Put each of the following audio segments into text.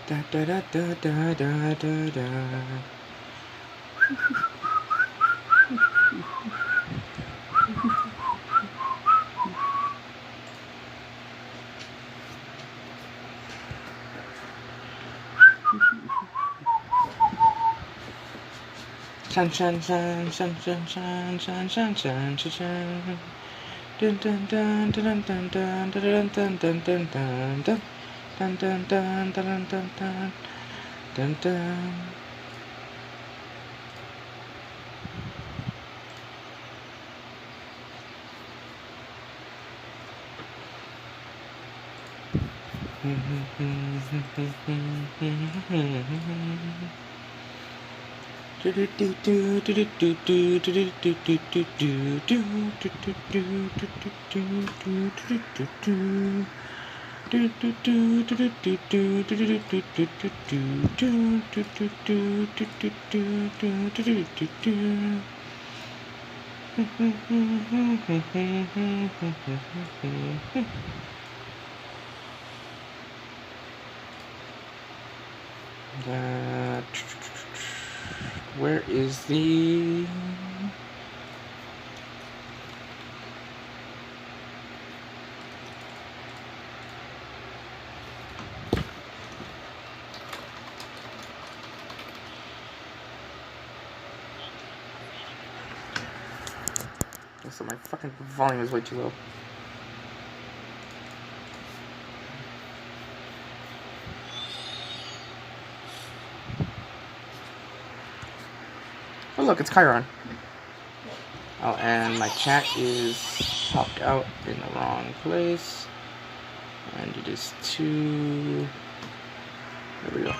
Da da da da da da da da. Shine, shine, shine, shine, shine, shine, shine, shine, shine, shine. Dun dun dun dun dun dun dun dun dun dun dun dun. Dun dun dun dun dun dun dun dun. Where is the... So my fucking volume is way too low. Oh look, it's Chiron. Oh, and my chat is popped out in the wrong place. And it is too... There we go.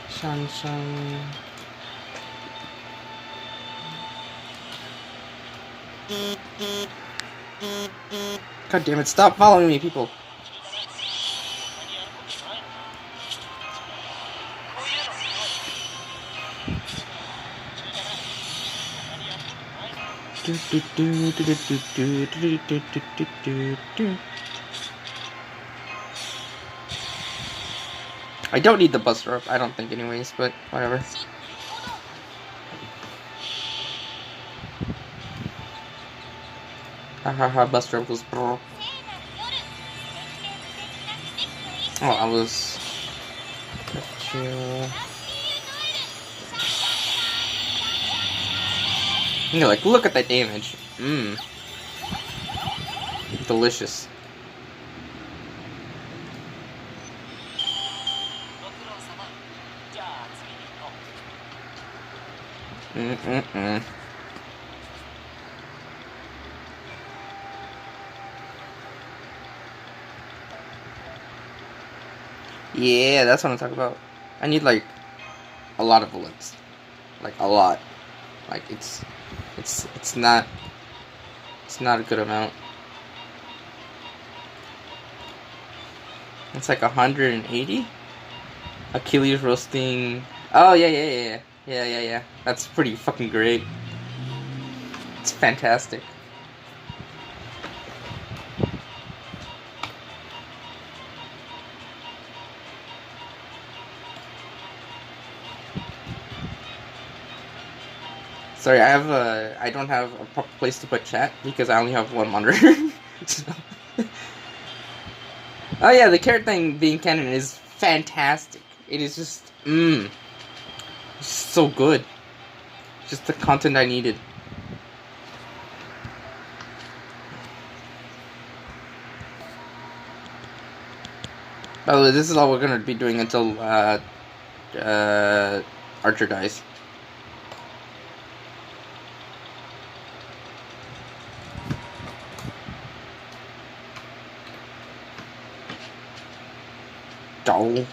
Shun, shun. God damn it, stop following me, people. I don't need the buster up, I don't think anyways, but whatever. Hahaha, buster up goes brr. Oh, I was... FGO. You're like, look at that damage. Mmm. Delicious. Mm-mm-mm. Yeah, that's what I'm talking about. I need, like, a lot of bullets. Like, a lot. Like, it's not a good amount. It's like 180? Achilles roasting... Oh, yeah. That's pretty fucking great. It's fantastic. Sorry, I don't have a proper place to put chat because I only have one monitor. So. Oh yeah, the carrot thing being canon is fantastic. It is just, it's just so good. Just the content I needed. By the way, this is all we're gonna be doing until Archer dies. Dull.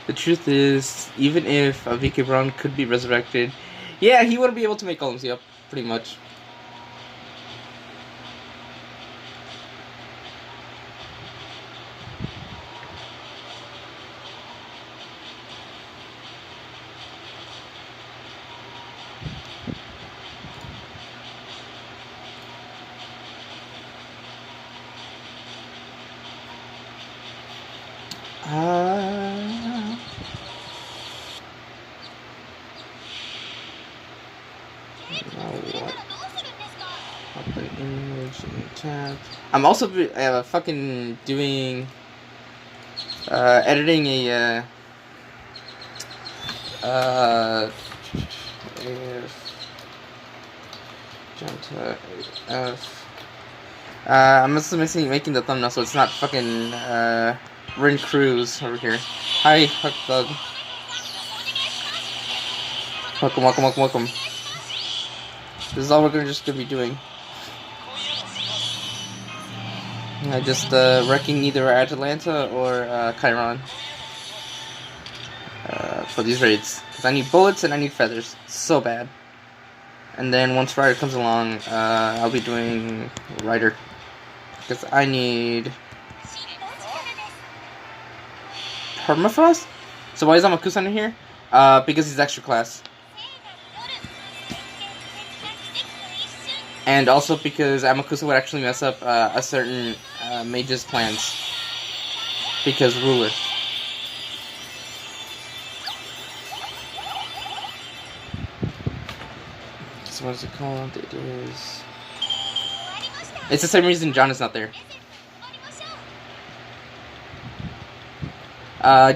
The truth is, even if VK Brown could be resurrected, yeah, he wouldn't be able to make golems. Yep, pretty much. I'm also fucking doing editing a I'm also making the thumbnail so it's not fucking Rin Cruz over here. Hi, Huck Bug. Welcome, welcome, welcome, welcome. This is all we're just gonna be doing. Just wrecking either Atalanta or Chiron for these raids. Because I need bullets and I need feathers. So bad. And then once Rider comes along, I'll be doing Rider. Because I need Permafrost? So why is Amakusa in here? Because he's extra class. And also because Amakusa would actually mess up a certain mage's plans. Because ruler. So what is it called? It is... It's the same reason John is not there.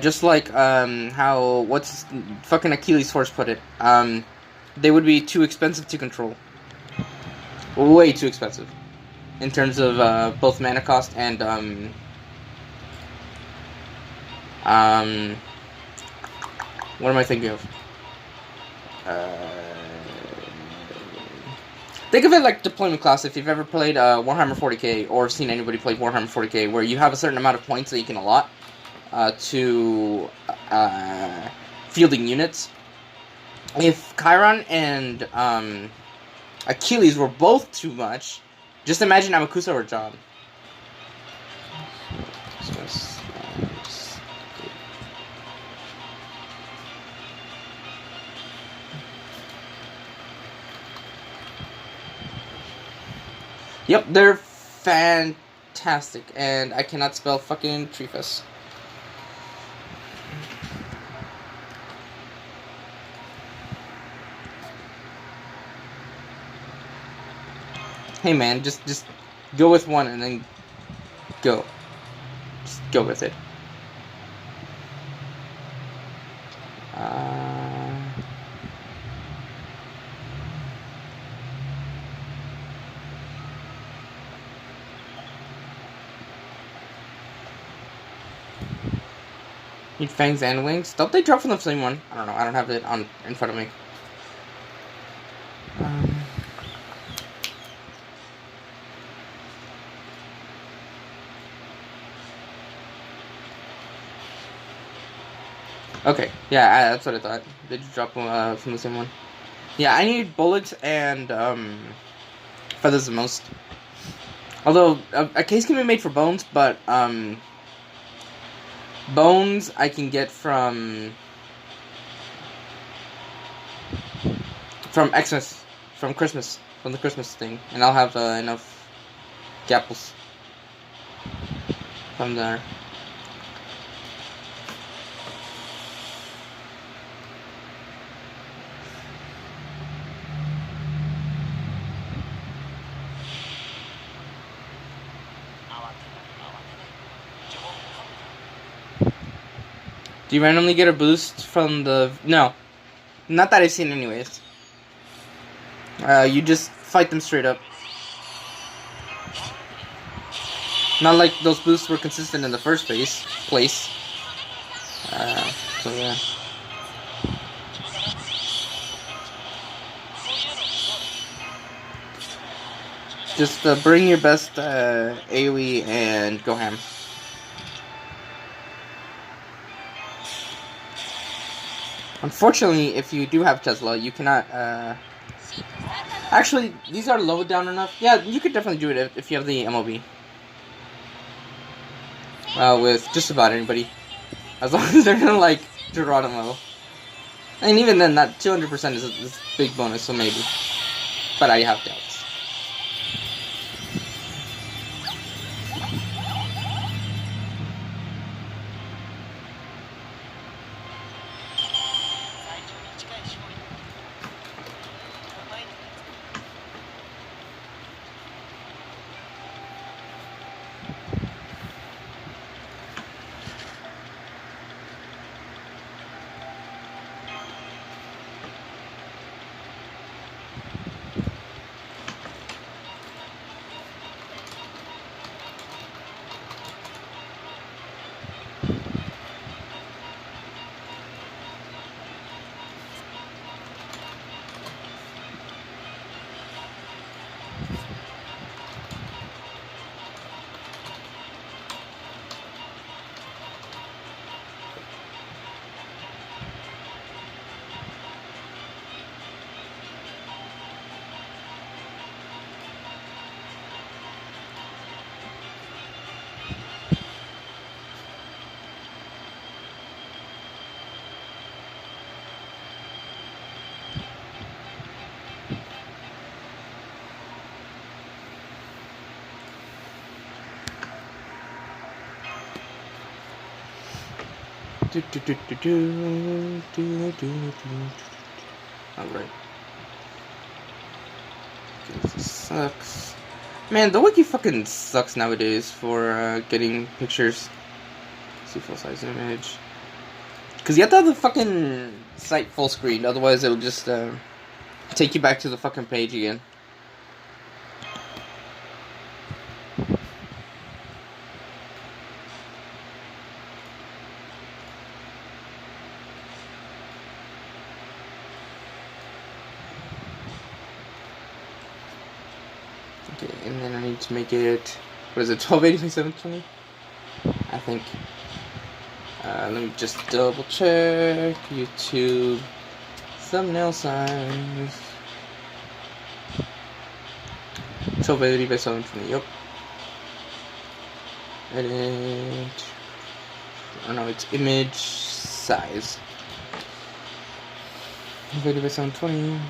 Just like how what's fucking Achilles' Horse put it. They would be too expensive to control. Way too expensive. In terms of both mana cost and what am I thinking of? Think of it like deployment class if you've ever played Warhammer 40k or seen anybody play Warhammer 40k, where you have a certain amount of points that you can allot to fielding units. If Chiron and Achilles were both too much, just imagine Amakusa or John. Yep, they're fantastic, and I cannot spell fucking Trifas. Hey man, just go with one and then go. Just go with it. Need fangs and wings? Don't they drop from the same one? I don't know. I don't have it in front of me. Okay, yeah, that's what I thought. Did you drop them from the same one? Yeah, I need bullets and feathers the most. Although a case can be made for bones, but bones I can get from Xmas, from Christmas, from the Christmas thing, and I'll have enough gapples from there. Do you randomly get a boost from the... No. Not that I've seen anyways. You just fight them straight up. Not like those boosts were consistent in the first place. So yeah. Just bring your best AoE and go ham. Unfortunately, if you do have Tesla, you cannot... Actually, these are low down enough. Yeah, you could definitely do it if you have the MOB. With just about anybody. As long as they're gonna like Geronimo. And even then, that 200% is a big bonus, so maybe. But I have doubts. Alright. This sucks. Man, the wiki fucking sucks nowadays for getting pictures. See full size image. Because you have to have the fucking site full screen, otherwise it'll just take you back to the fucking page again. Okay, and then I need to make it, what is it, 1280 by 720? I think. Let me just double check. YouTube thumbnail size. 1280 by 720, yep. Edit. Oh no, it's image size. 1280 by 720.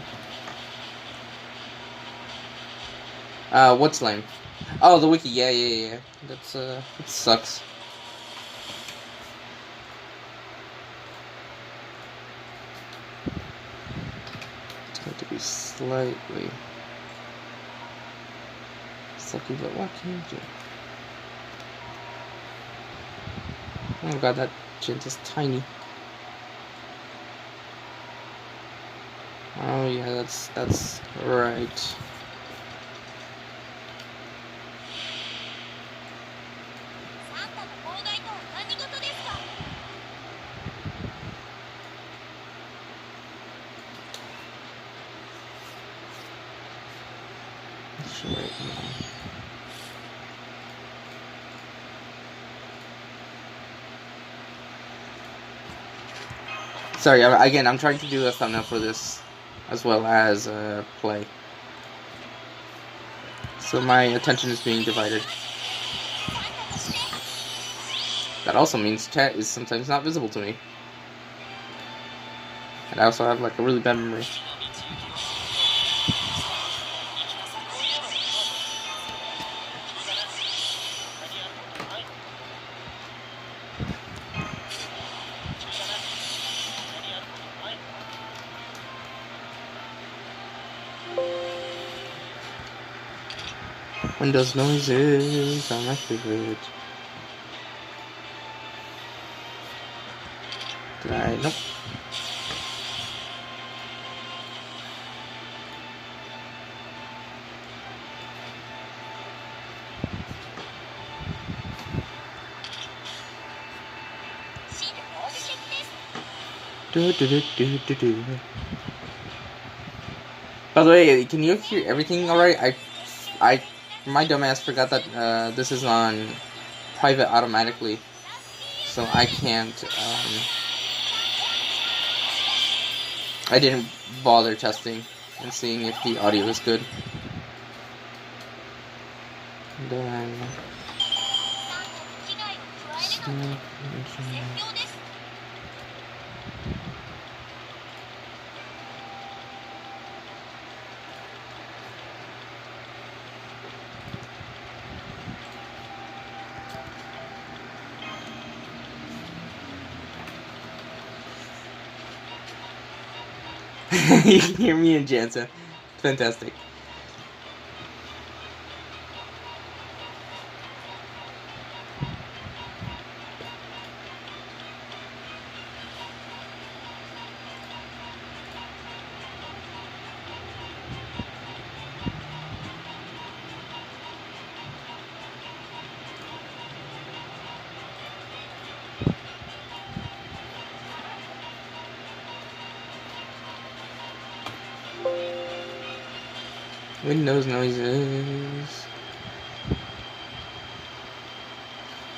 What's lame? Oh, the wiki. Yeah. That's it sucks. It's going to be slightly sucky, but what can you do? Oh god, that shit is tiny. Oh yeah, that's right. Right now. Sorry, again, I'm trying to do a thumbnail for this as well as play. So my attention is being divided. That also means chat is sometimes not visible to me. And I also have like a really bad memory. Windows noises are my favorite. Did I? Nope. By the way, can you hear everything alright? I My dumbass forgot that this is on private automatically, so I can't. I didn't bother testing and seeing if the audio is good. And then. You can hear me and Jansen. Fantastic. Windows noises.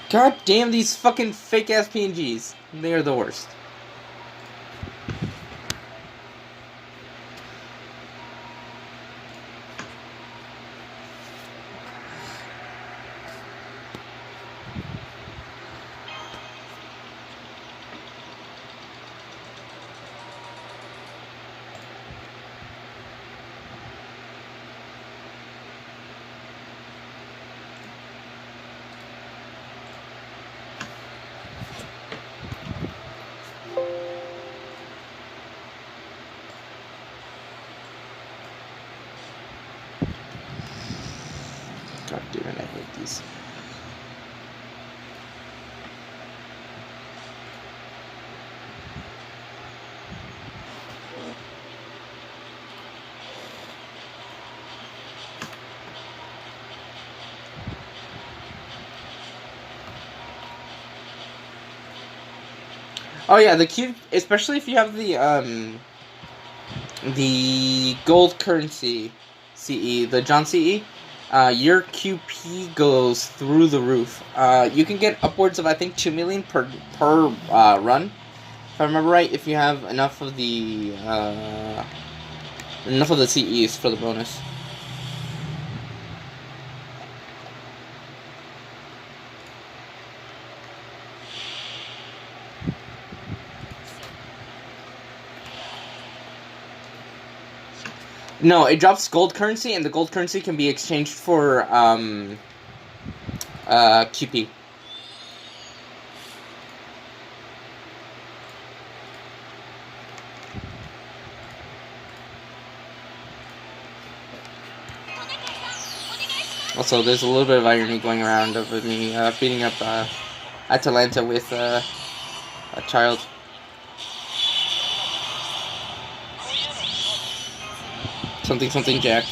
God damn these fucking fake ass PNGs. They are the worst. God damn it, I hate these. Oh yeah, the Q, especially if you have the gold currency CE, the John CE, your QP goes through the roof. You can get upwards of, I think, 2 million per run, if I remember right, if you have enough of the CEs for the bonus. No, it drops gold currency, and the gold currency can be exchanged for QP. Also, there's a little bit of irony going around of me beating up Atalanta with a child. Something Jack.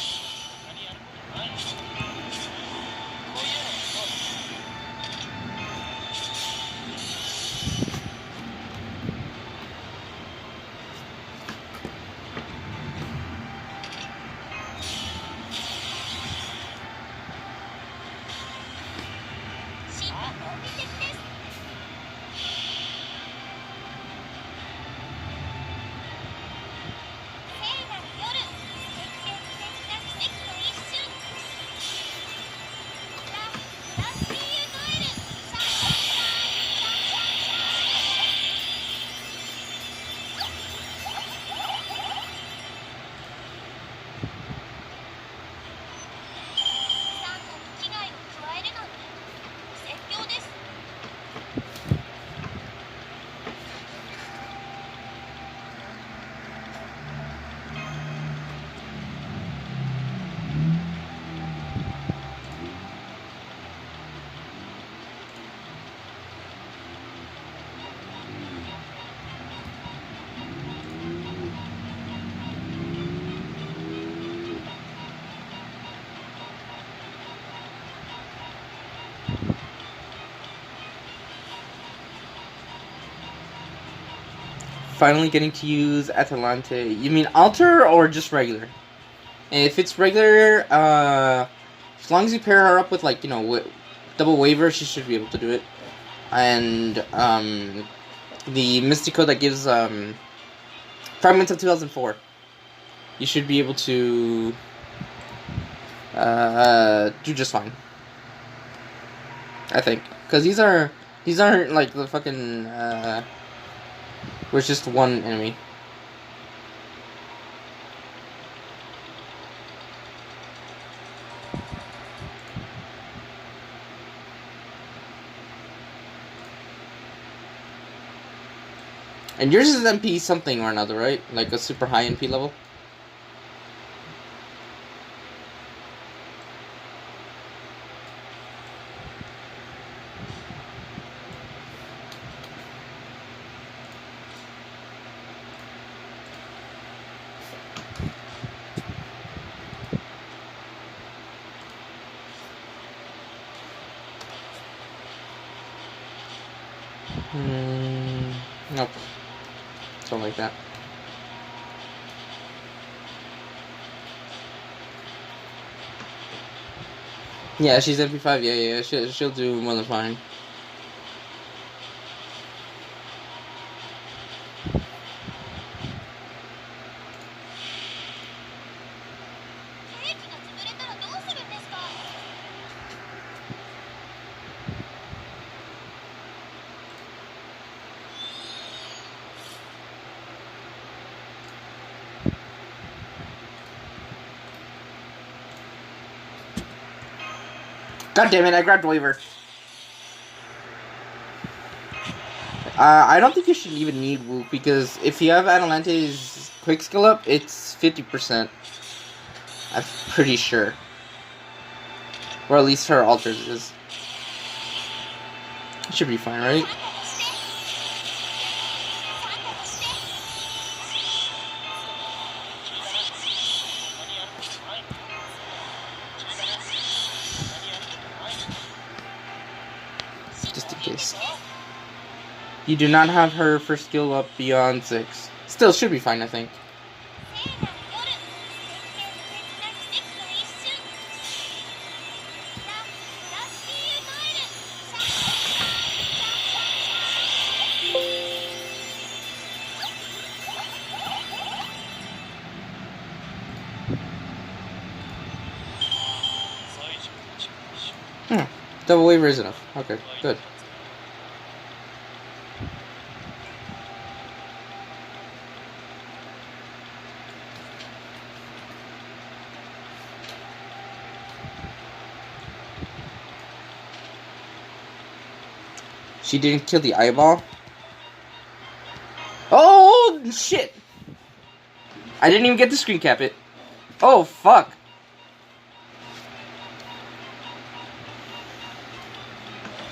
Finally getting to use Atalante. You mean Alter or just regular? And if it's regular, As long as you pair her up with, like, you know, double waiver, she should be able to do it. And, the Mystico that gives, Fragments of 2004. You should be able to, do just fine. I think. Because these aren't, like, the fucking, where it's just one enemy. And yours is MP something or another, right? Like a super high NP level? Nope. Something like that. Yeah, she's MP5. Yeah. She'll do more than fine. God damn it, I grabbed waiver. I don't think you should even need Whoop, because if you have Atalante's quick skill up, it's 50%. I'm pretty sure. Or at least her alters is. It should be fine, right? Just in case. You do not have her first skill up beyond 6. Still should be fine, I think. Double waiver is enough. Okay, good. She didn't kill the eyeball. Oh, shit! I didn't even get to screen cap it. Oh, fuck.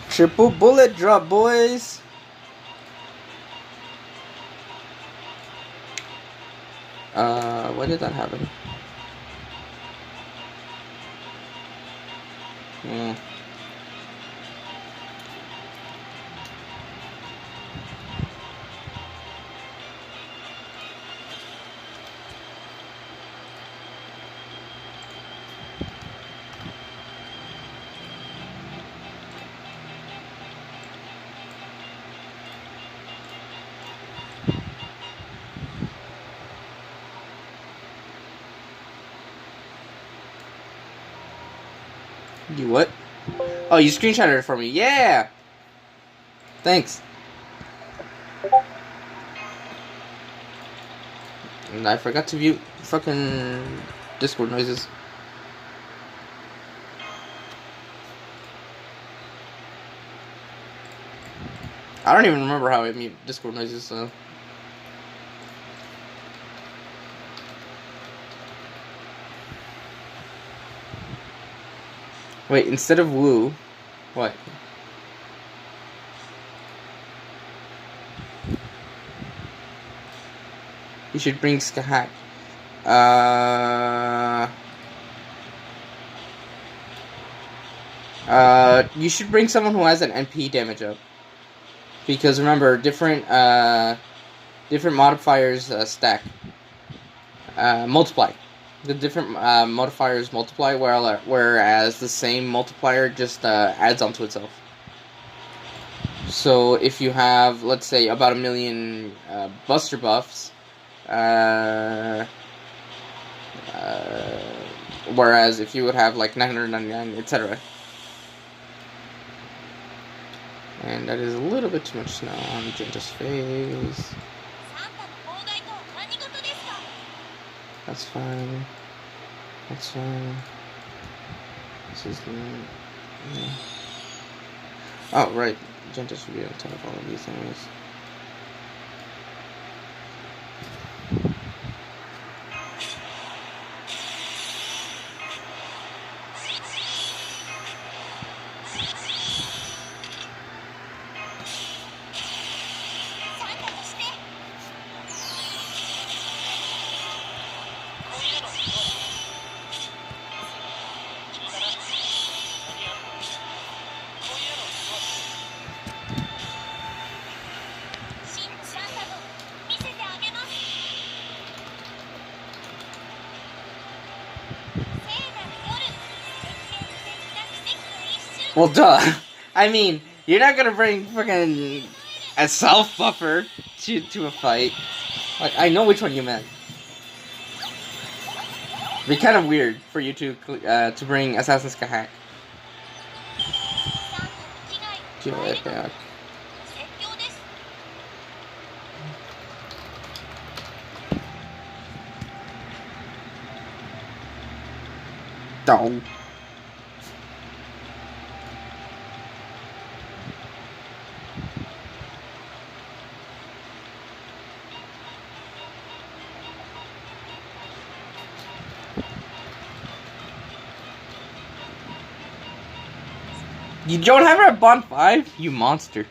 Triple bullet drop, boys. When did that happen? You what? Oh, you screenshotted it for me. Yeah! Thanks. And I forgot to mute fucking Discord noises. I don't even remember how I mute Discord noises, so... Wait, instead of woo, what? You should bring Skahak. You should bring someone who has an NP damage up. Because remember, different modifiers stack. Multiply. The different modifiers multiply, whereas the same multiplier just adds onto itself. So if you have, let's say, about 1 million Buster buffs, whereas if you would have like 999, etc. And that is a little bit too much snow on Genta's face. That's fine. That's fine. This is yeah. Oh, right. Genta should be on top of all of these anyways. Well, duh. I mean, you're not gonna bring fucking a self buffer to a fight. Like, I know which one you meant. It'd be kind of weird for you to bring Assassin's Kahak. Back. Dog. You don't have her at Bond 5? You monster.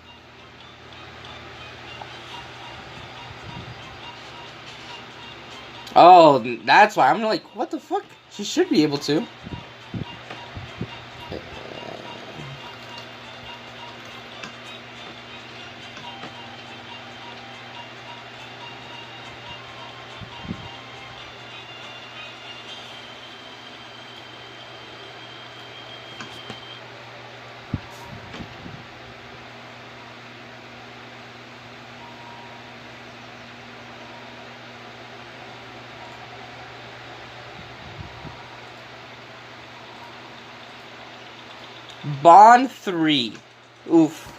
Oh, that's why. I'm like, what the fuck? She should be able to. Bond 3. Oof.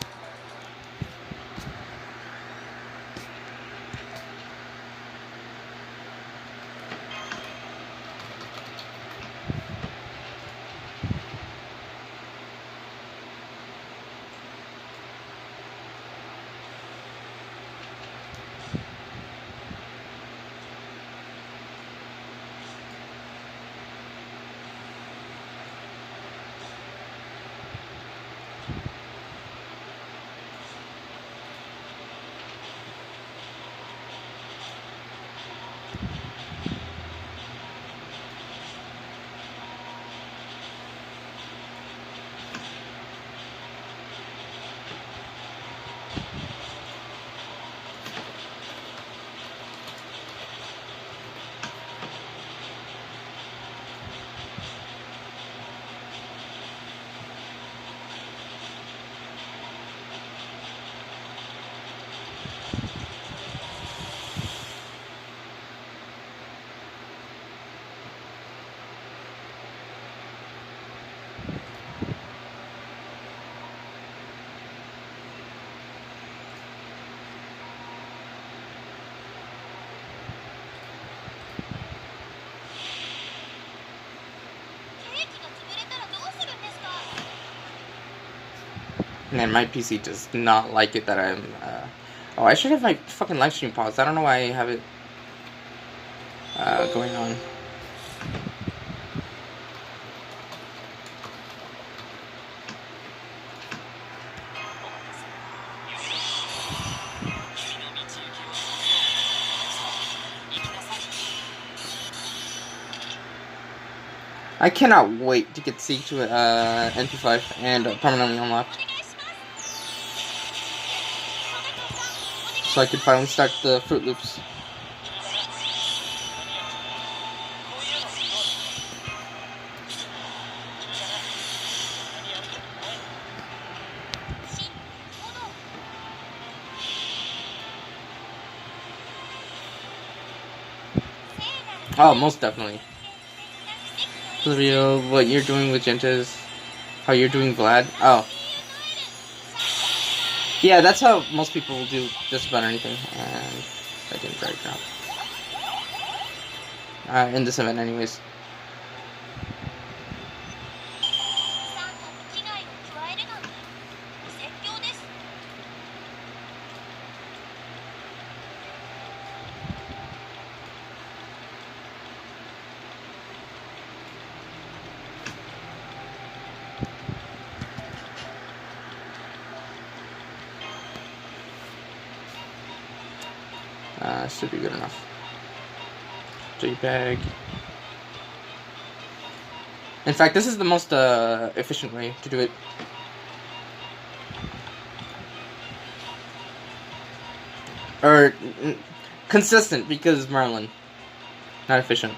Man, my PC does not like it that I'm, Oh, I should have my fucking live stream paused. I don't know why I have it, going on. I cannot wait to get Siege to NP5 and permanently unlocked. So I could finally start the Fruit Loops. Oh, most definitely. The video, what you're doing with Gentas, how you're doing Vlad. Oh. Yeah, that's how most people will do just about anything. And I didn't very drop. In this event, anyways. Should be good enough. JPEG. In fact, this is the most efficient way to do it. Or consistent, because Merlin, not efficient.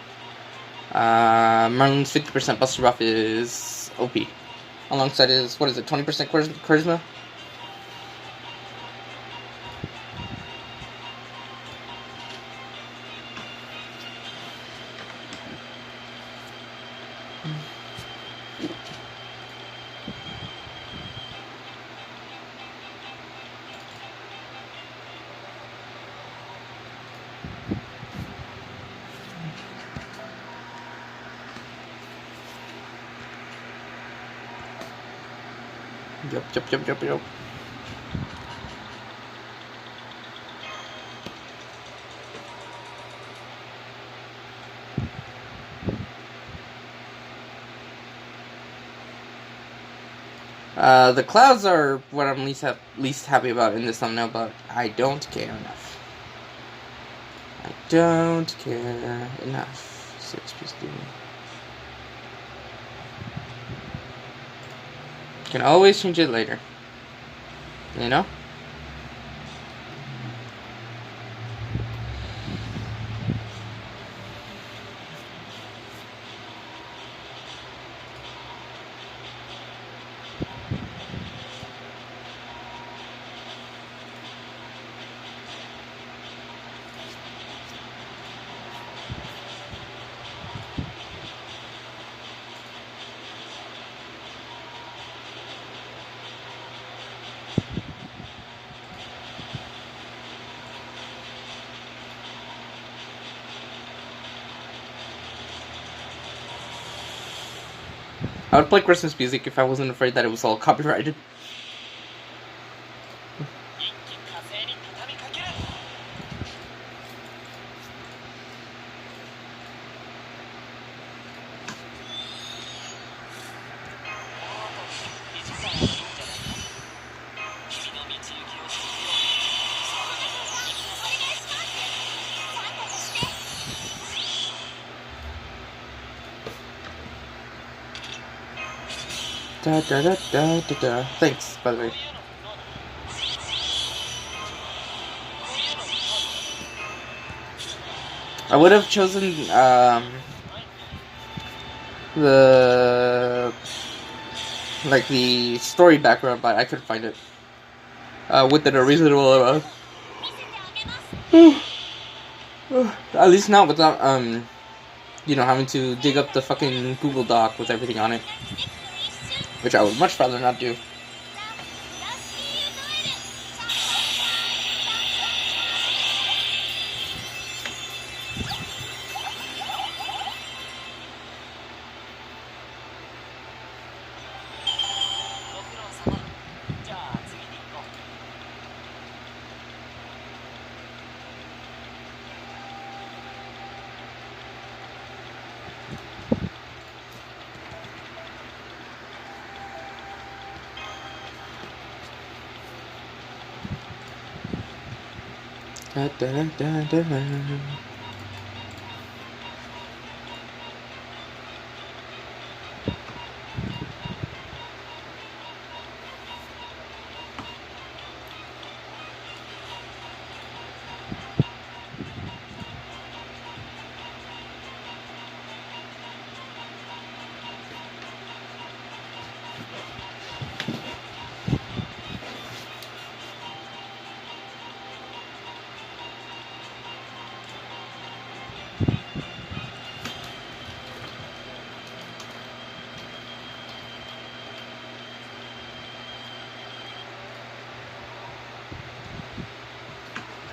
Merlin's 50% Buster buff is OP. Alongside his, what is it, 20% charisma? Yup. The clouds are what I'm least happy about in this thumbnail, but I don't care enough. I don't care enough. 6-piece demon. Can always change it later. You know? I would play Christmas music if I wasn't afraid that it was all copyrighted. Thanks, by the way. I would have chosen the story background, but I couldn't find it within a reasonable amount. At least not without having to dig up the fucking Google Doc with everything on it, which I would much rather not do.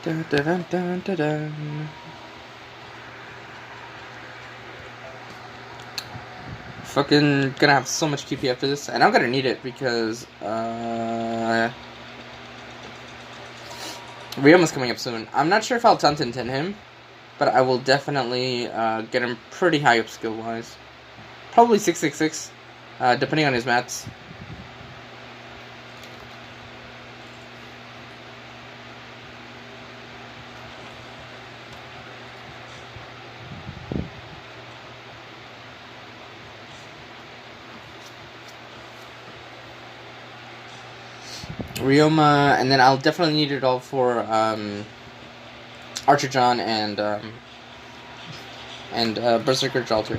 Dun, dun, dun, dun, dun, dun. Fucking gonna have so much QP after this, and I'm gonna need it because Ryoma's coming up soon. I'm not sure if I'll Tantintin him, but I will definitely get him pretty high up skill wise. Probably 666, depending on his mats. Ryoma, and then I'll definitely need it all for Archer John and Berserker Jalter.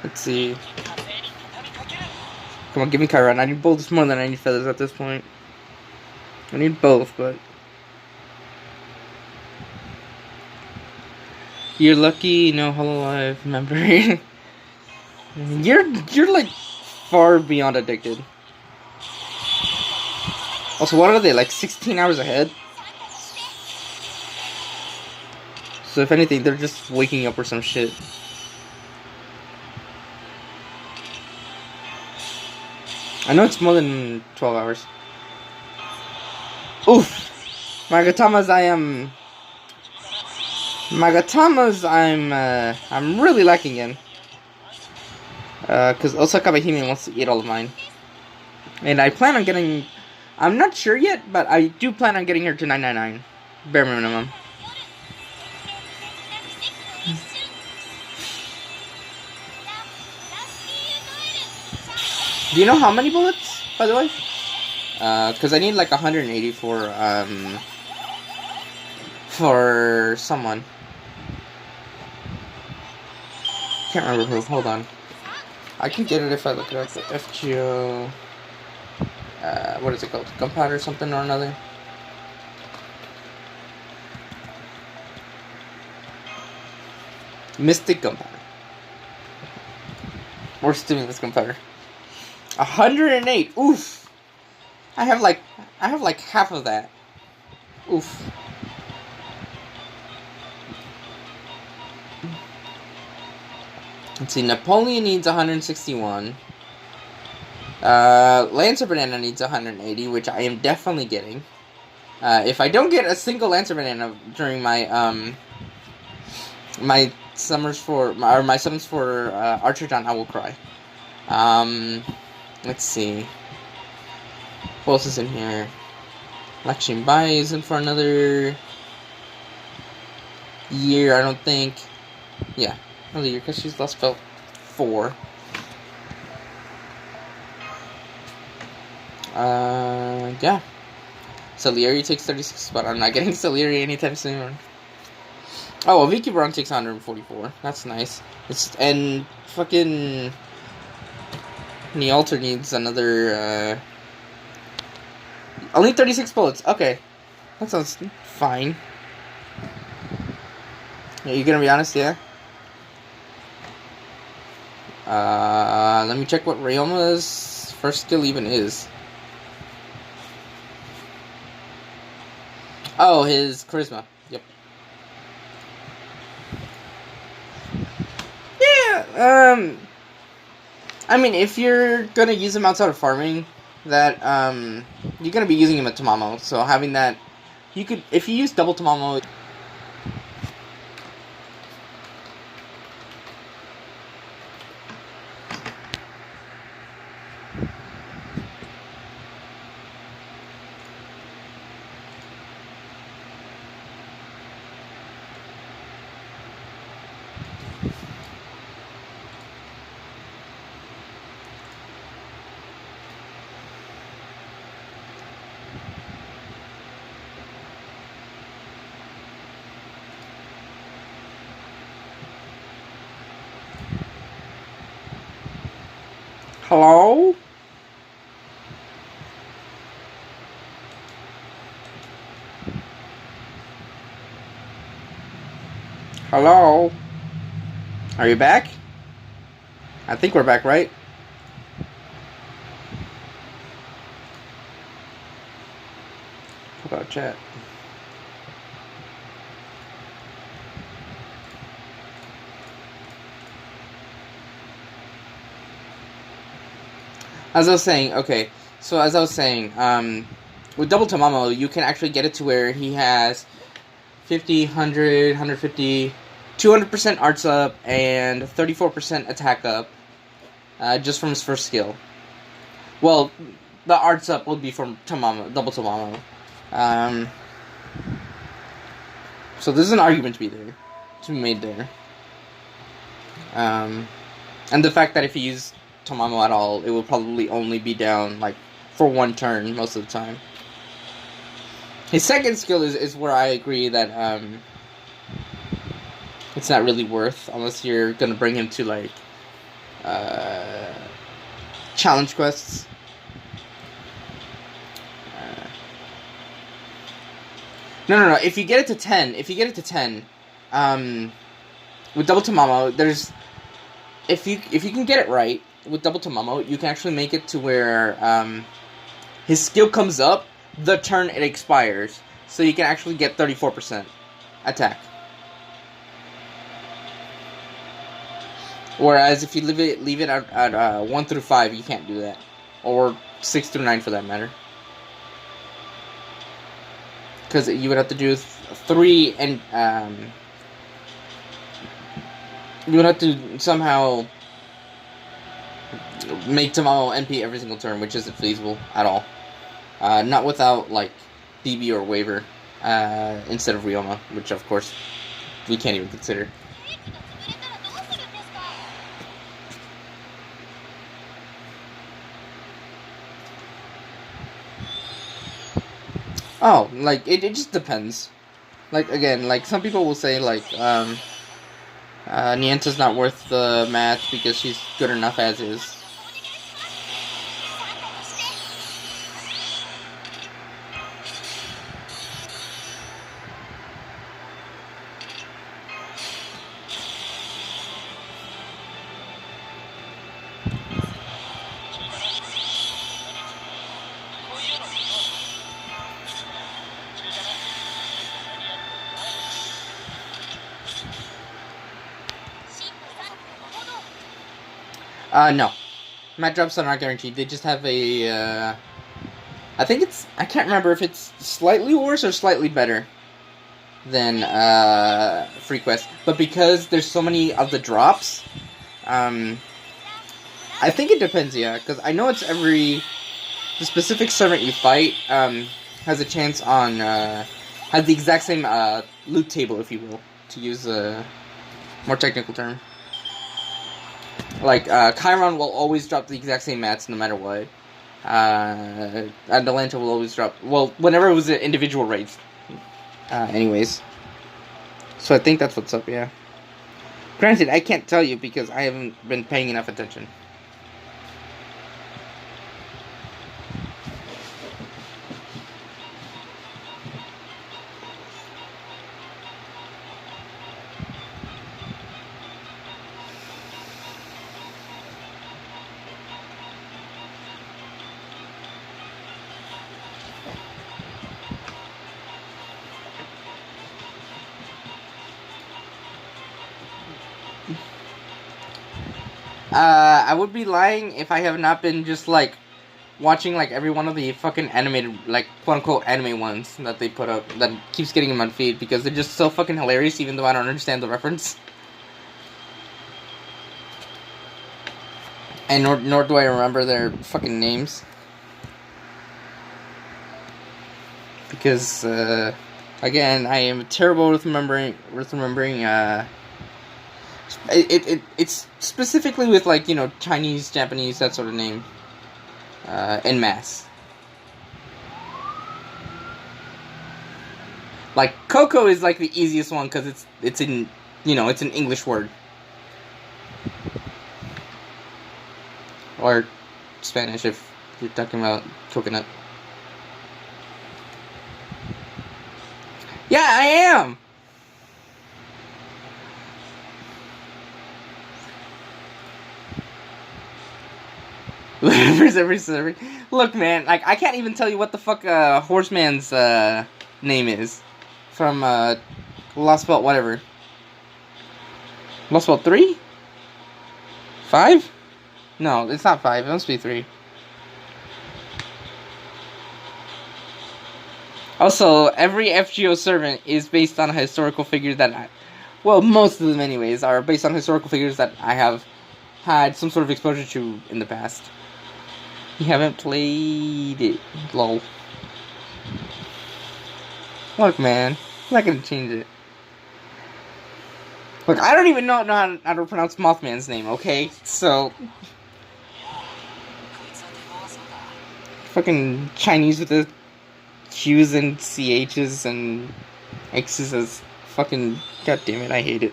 Let's see. Come on, give me Chiron. I need bolts more than I need feathers at this point. I need both, but you're lucky. No Hololive member. You're like far beyond addicted. Also, what are they, like 16 hours ahead? So if anything, they're just waking up or some shit. I know it's more than 12 hours. Oof! Magatamas I'm really lacking in. Because Osaka Bahimi wants to eat all of mine. And I plan on getting... I'm not sure yet, but I do plan on getting her to 999. Bare minimum. Do you know how many bullets, by the way? Because I need like 180 for someone. Can't remember who. Hold on. I can get it if I look it up. The FGO. What is it called? Gunpowder something or another. Mystic Gunpowder. Or Stimulus Gunpowder. 108. Oof. I have like half of that. Oof. Let's see. Napoleon needs 161. Lancer Banana needs 180, which I am definitely getting. If I don't get a single Lancer Banana during my my summons for Archer John, I will cry. Let's see. Who else is in here? Lakshmi Bai isn't for another year, I don't think. Yeah, another year, because she's lost belt 4. Yeah. Salieri takes 36, but I'm not getting Salieri anytime soon. Oh, well, Vicky Brown takes 144. That's nice. And fucking Nealter needs another, only 36 bullets. Okay. That sounds fine. Yeah, you gonna be honest, yeah? Let me check what Ryoma's first skill even is. Oh, his charisma. Yep. Yeah, I mean, if you're gonna use him outside of farming, that, you're gonna be using him at Tamamo, so having that, you could, if you use double Tamamo... Hello? Hello? Are you back? I think we're back, right? How about chat? As I was saying, okay, so as I was saying, with Double Tamamo, you can actually get it to where he has 50, 100, 150, 200% arts up, and 34% attack up, just from his first skill. Well, the arts up would be from Tamamo, Double Tamamo. So there's an argument to be made there. And the fact that if you use Tamamo at all, it will probably only be down, like, for one turn most of the time. His second skill is where I agree that, it's not really worth, unless you're gonna bring him to, like, challenge quests. No, if you get it to 10, with Double Tamamo, there's, if you can get it right, with Double Tamamo, you can actually make it to where his skill comes up the turn it expires, so you can actually get 34% attack. Whereas if you leave it at 1 through 5, you can't do that, or 6 through 9 for that matter, because you would have to do 3 and you would have to somehow make Tamamo MP every single turn, which isn't feasible at all. Not without, like, DB or Waiver, instead of Ryoma, which, of course, we can't even consider. Oh, like, it just depends. Like, again, like, some people will say, like, Nienta's not worth the match because she's good enough as is. No. Mat drops are not guaranteed. They just have a, I think it's, I can't remember if it's slightly worse or slightly better than, Free Quest. But because there's so many of the drops, I think it depends, yeah. Because I know it's the specific servant you fight, has a chance on, has the exact same, loot table, if you will, to use a more technical term. Like, Chiron will always drop the exact same mats no matter what. Atalanta will always drop, well, whenever it was an individual raid. Anyways. So I think that's what's up, yeah. Granted, I can't tell you because I haven't been paying enough attention. I would be lying if I have not been just, like, watching, like, every one of the fucking animated, like, quote-unquote anime ones that they put up, that keeps getting in my feed, because they're just so fucking hilarious, even though I don't understand the reference. And nor do I remember their fucking names. Because, again, I am terrible with remembering, it's specifically with, like, you know, Chinese, Japanese, that sort of name, en masse. Like, Coco is, like, the easiest one, because it's in, you know, it's an English word. Or Spanish if you're talking about coconut. Yeah, I am! Look, man, like, I can't even tell you what the fuck Horseman's name is. From Lost Belt, whatever. Lost Belt 3? 5? No, it's not 5, it must be 3. Also, every FGO servant is based on a historical figure that well, most of them anyways, are based on historical figures that I have had some sort of exposure to in the past. You haven't played it. Lol. Look, man. I'm not gonna change it. Look, I don't even know how to pronounce Mothman's name, okay? So... fucking Chinese with the Q's and CH's and X's as fucking... God damn it, I hate it.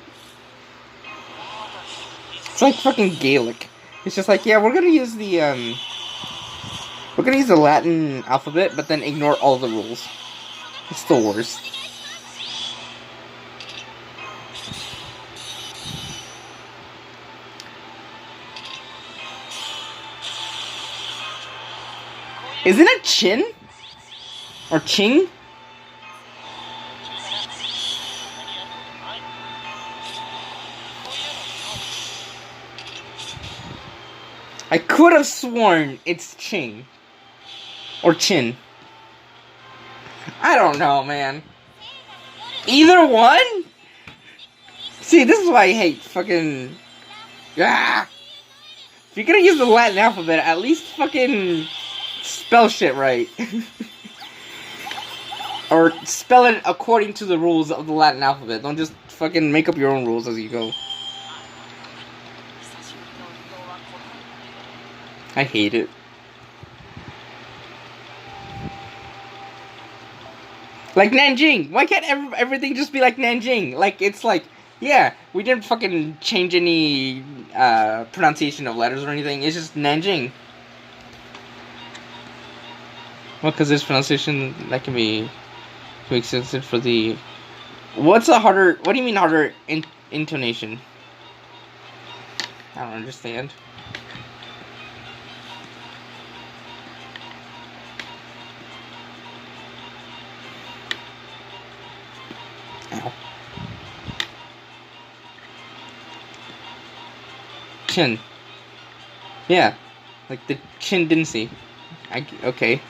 It's like fucking Gaelic. It's just like, yeah, we're gonna use the, we're gonna use the Latin alphabet, but then ignore all the rules. It's still worse. Isn't it Chin? Or Ching? I could have sworn it's Ching. Or Chin. I don't know, man. Either one? See, this is why I hate fucking... Ah! If you're gonna use the Latin alphabet, at least fucking spell shit right. Or spell it according to the rules of the Latin alphabet. Don't just fucking make up your own rules as you go. I hate it. Like Nanjing! Why can't everything just be like Nanjing? Like, it's like, yeah, we didn't fucking change any pronunciation of letters or anything. It's just Nanjing. Well, because there's pronunciation that can be extensive for the... What's a harder... What do you mean harder intonation? I don't understand. Ow. Chin. Yeah. Like the chin didn't see. Okay.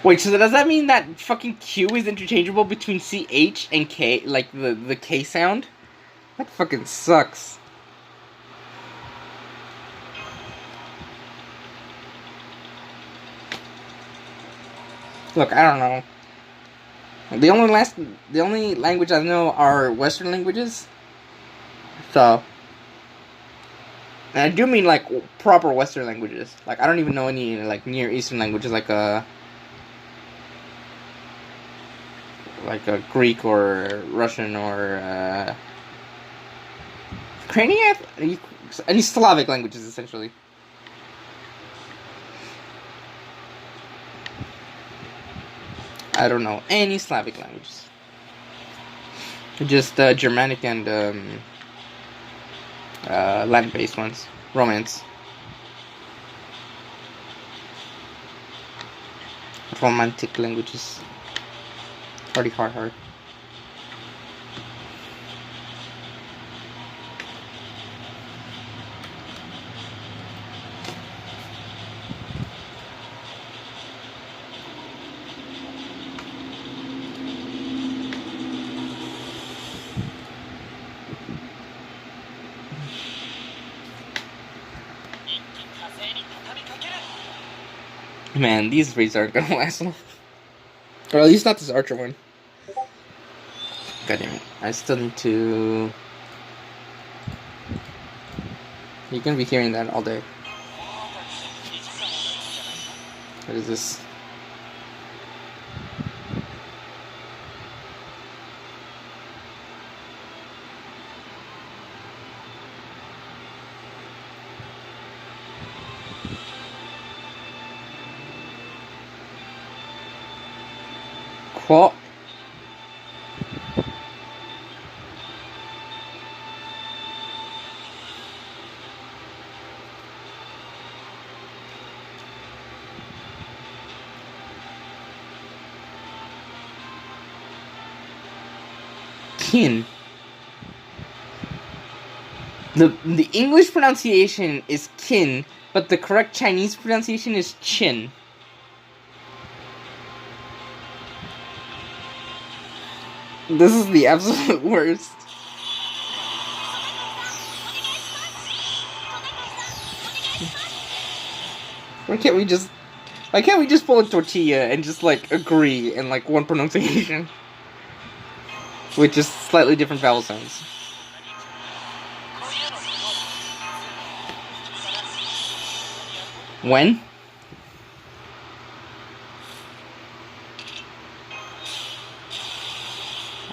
Wait, so does that mean that fucking Q is interchangeable between CH and K? Like the K sound? That fucking sucks. Look, I don't know. The only language I know are Western languages. So, and I do mean like proper Western languages. Like I don't even know any like Near Eastern languages like a Greek or Russian or Ukrainian, any Slavic languages essentially. I don't know any Slavic languages. Just Germanic and Latin-based ones. Romance. Romantic languages. Pretty hard. Man, these raids aren't gonna last long. Or at least not this Archer one. God damn it. I still need to... You're gonna be hearing that all day. What is this? What? Kin. The English pronunciation is kin, but the correct Chinese pronunciation is chin. This is the absolute worst. Why can't we just pull a tortilla and just like agree in like one pronunciation? With just slightly different vowel sounds. When?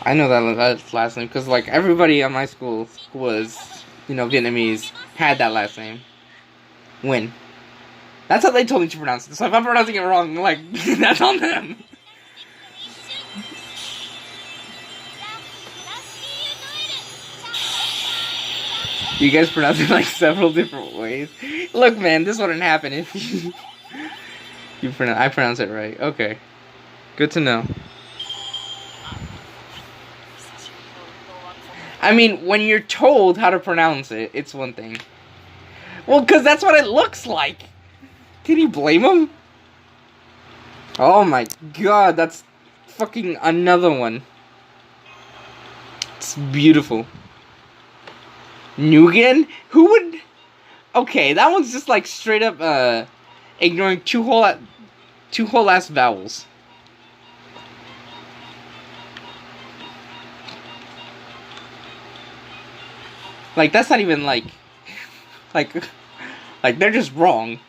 I know that last name because like everybody on my school was, Vietnamese, had that last name. When? That's how they told me to pronounce it. So if I'm pronouncing it wrong, like that's on them. You guys pronounce it like several different ways. Look, man, this wouldn't happen if I pronounce it right. Okay, good to know. I mean, when you're told how to pronounce it, it's one thing. Well, because that's what it looks like. Can you blame him? Oh my god, that's fucking another one. It's beautiful. Nugan? Who would... Okay, that one's just like straight up ignoring two whole ass vowels. Like that's not even like they're just wrong.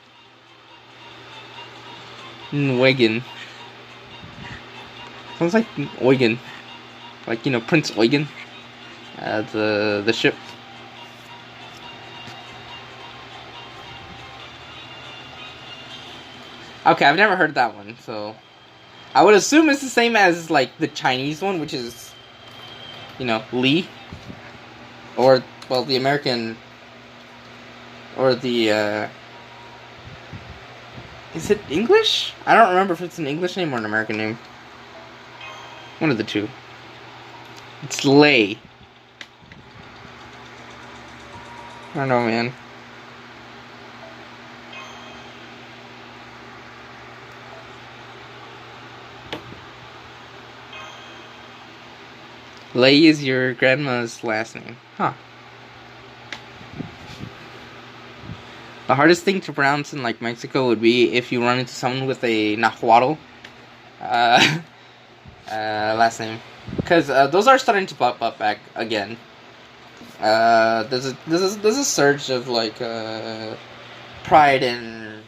Eugen. Sounds like Eugen. Like, Prince Eugen. The ship. Okay, I've never heard that one, so I would assume it's the same as like the Chinese one, which is Li. Or well, the American or the is it English? I don't remember if it's an English name or an American name. One of the two. It's Lei. I don't know, man. Lei is your grandma's last name. Huh. The hardest thing to pronounce in like Mexico would be if you run into someone with a Nahuatl last name, because those are starting to pop up back again. There's a surge of like pride in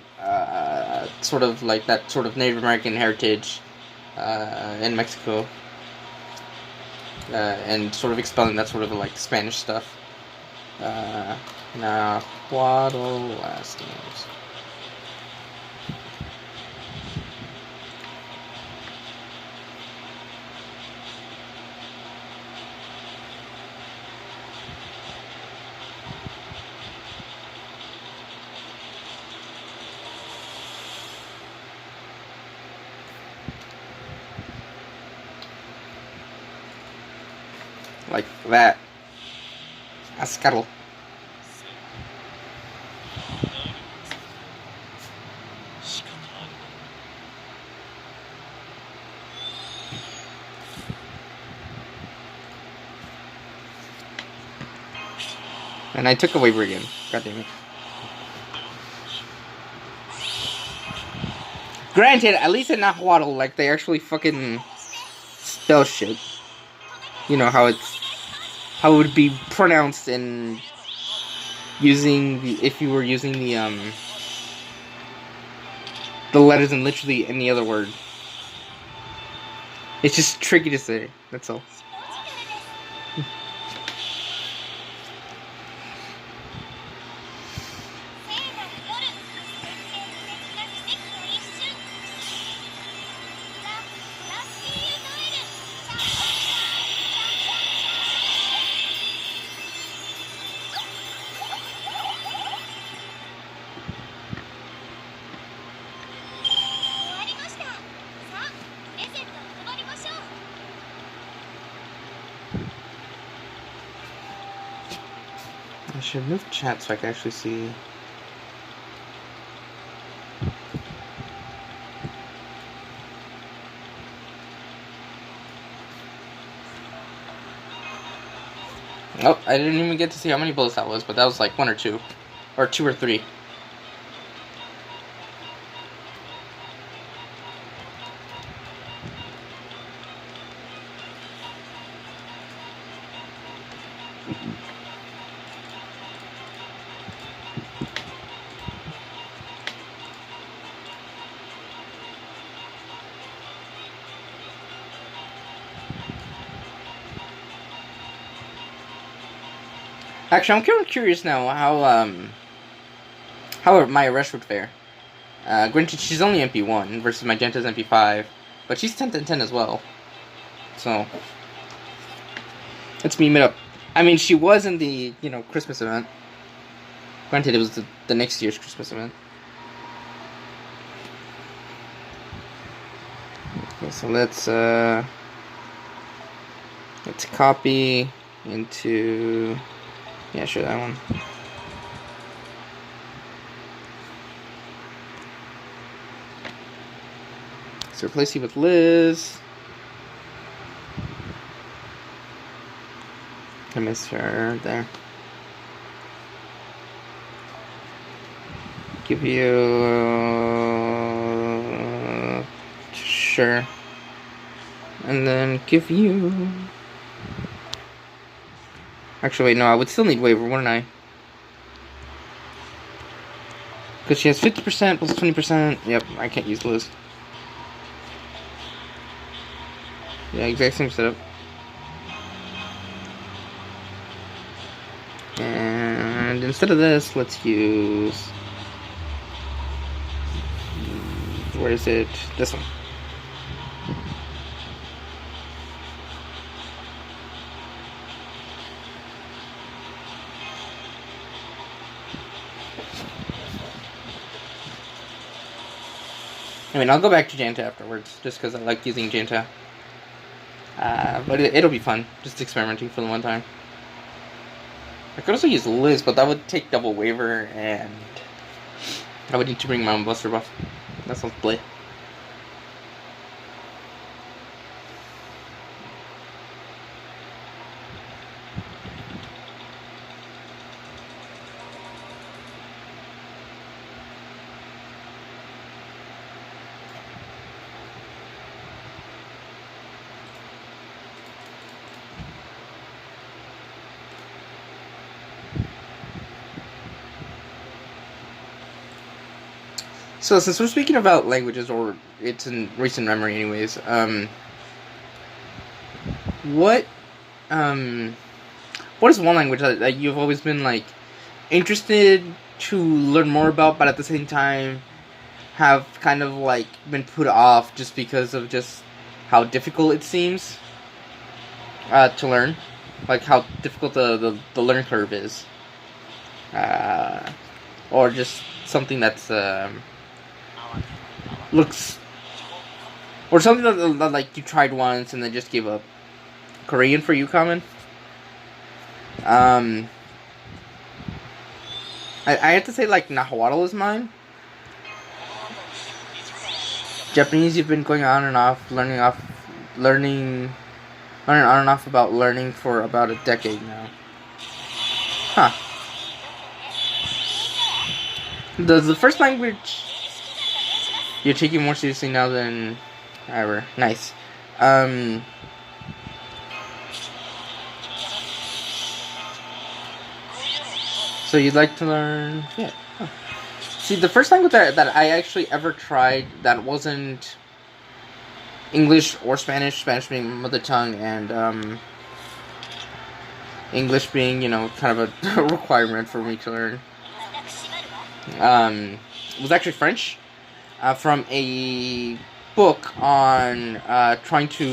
sort of like that sort of Native American heritage in Mexico, and sort of expelling that sort of like Spanish stuff. Nahuatl last names. Like that. Ascarl. And I took a waiver again. God damn it. Granted, at least in Nahuatl, like, they actually fucking spell shit. You know, how it would be pronounced in if you were using the letters in literally any other word. It's just tricky to say, that's all. I should move chat so I can actually see. Oh, I didn't even get to see how many bullets that was, but that was like 1 or 2. Or 2 or 3. Actually, I'm kind of curious now how my Rush would fare. Granted, she's only MP1 versus Magenta's MP5, but she's 10/10 as well. So let's meme it up. I mean, she was in the Christmas event. Granted, it was the next year's Christmas event. Okay, so let's copy into. Yeah, sure, that one. So replace you with Liz. I missed her there. Give you sure, and then give you. Actually, wait, no, I would still need waiver, wouldn't I? Because she has 50% plus 20%. Yep, I can't use Liz. Yeah, exact same setup. And instead of this, let's use. Where is it? This one. I mean, I'll go back to Janta afterwards, just because I like using Janta. But it'll be fun, just experimenting for the one time. I could also use Liz, but that would take double waiver, and I would need to bring my own Buster buff. That sounds bleh. So since we're speaking about languages, or it's in recent memory anyways, what is one language that you've always been like interested to learn more about, but at the same time have kind of like been put off just because of just how difficult it seems to learn, like how difficult the learning curve is, or just something that's looks, or something that like you tried once and then just gave up. Korean for you, Common? I have to say like Nahuatl is mine. Japanese, you've been going on and off, learning on and off about learning for about a decade now. Huh. The first language you're taking more seriously now than ever. Nice. So you'd like to learn? Yeah. Huh. See, the first language that I actually ever tried that wasn't English or Spanish, Spanish being mother tongue, and English being, kind of a requirement for me to learn, was actually French. From a book on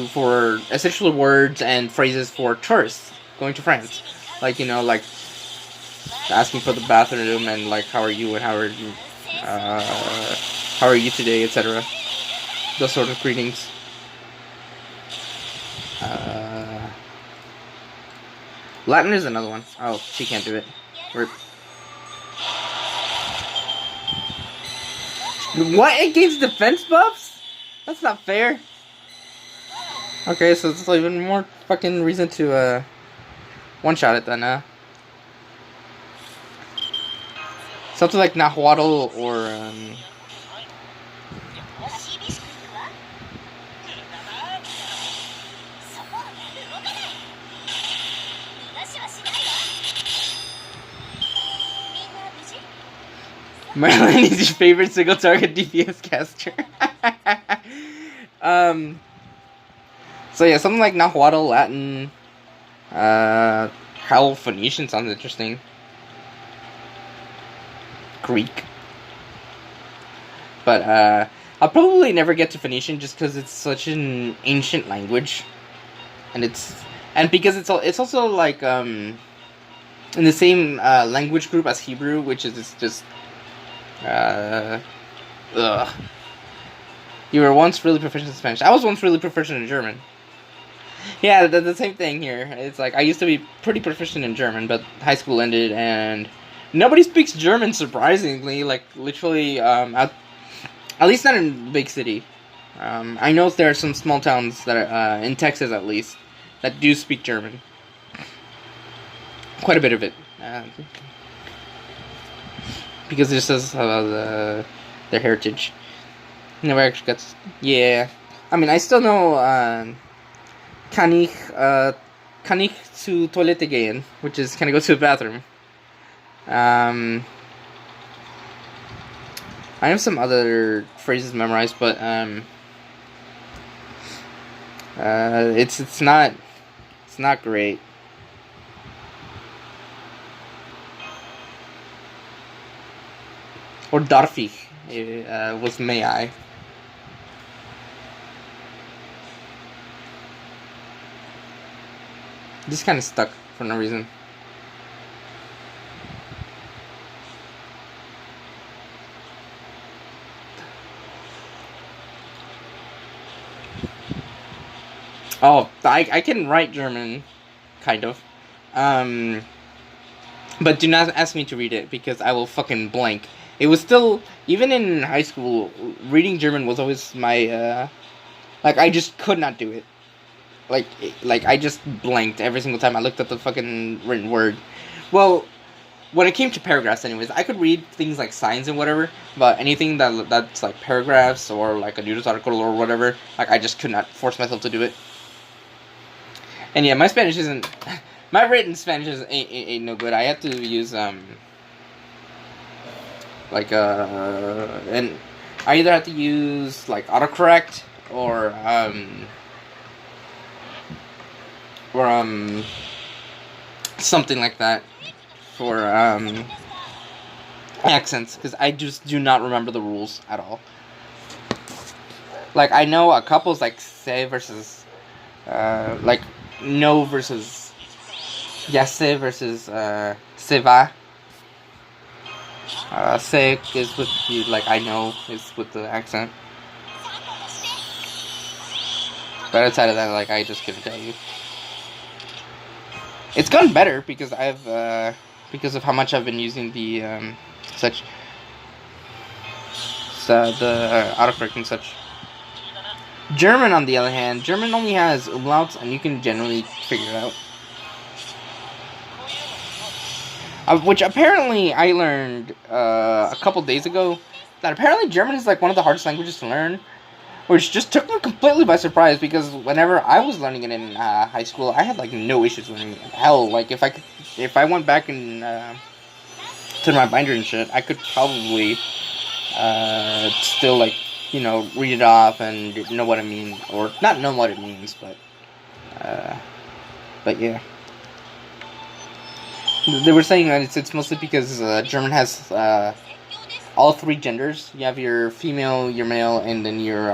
for essential words and phrases for tourists going to France, like asking for the bathroom and like how are you and how are you today, etc. Those sort of greetings. Latin is another one. Oh, she can't do it. Rip. What? It gains defense buffs? That's not fair. Okay, so it's even more fucking reason to one-shot it then, something like Nahuatl or Marilyn is your favorite single target DPS caster. So yeah, something like Nahuatl, Latin, Hell, Phoenician sounds interesting. Greek. But I'll probably never get to Phoenician just because it's such an ancient language, and because it's also like in the same language group as Hebrew, which is just You were once really proficient in Spanish. I was once really proficient in German. Yeah, the same thing here. It's like I used to be pretty proficient in German, but high school ended and nobody speaks German, surprisingly. Like, literally, at least not in a big city. I know there are some small towns that are, in Texas at least, that do speak German. Quite a bit of it. Because it just says their heritage. Never actually got. Yeah. I mean, I still know, kann ich zu Toilette gehen, which is, can I go to the bathroom? I have some other phrases memorized, but it's not great. Or darf ich was may I. This kind of stuck for no reason. Oh, I can write German, kind of. But do not ask me to read it, because I will fucking blank. It was still, even in high school, reading German was always my, like, I just could not do it. Like, I just blanked every single time I looked at the fucking written word. Well, when it came to paragraphs anyways, I could read things like signs and whatever, but anything that's like paragraphs or like a news article or whatever, like, I just could not force myself to do it. And yeah, my Spanish isn't, my written Spanish ain't no good. I have to use, like, and I either have to use, like, autocorrect, or something like that for, accents, because I just do not remember the rules at all. Like, I know a couple, like, say versus, like, no versus ya sé versus, se va. Say is with you, like, I know is with the accent. But outside of that, like, I just couldn't tell you. It's gotten better because because of how much I've been using the, the autocorrect and such. German, on the other hand, German only has umlauts, and you can generally figure it out. Which apparently I learned a couple days ago, that apparently German is like one of the hardest languages to learn, which just took me completely by surprise, because whenever I was learning it in high school, I had like no issues learning it. Hell, like if I went back and to my binder and shit, I could probably still, like, you know, read it off and know what I mean, or not know what it means, but yeah. They were saying that it's mostly because German has all three genders. You have your female, your male, and then your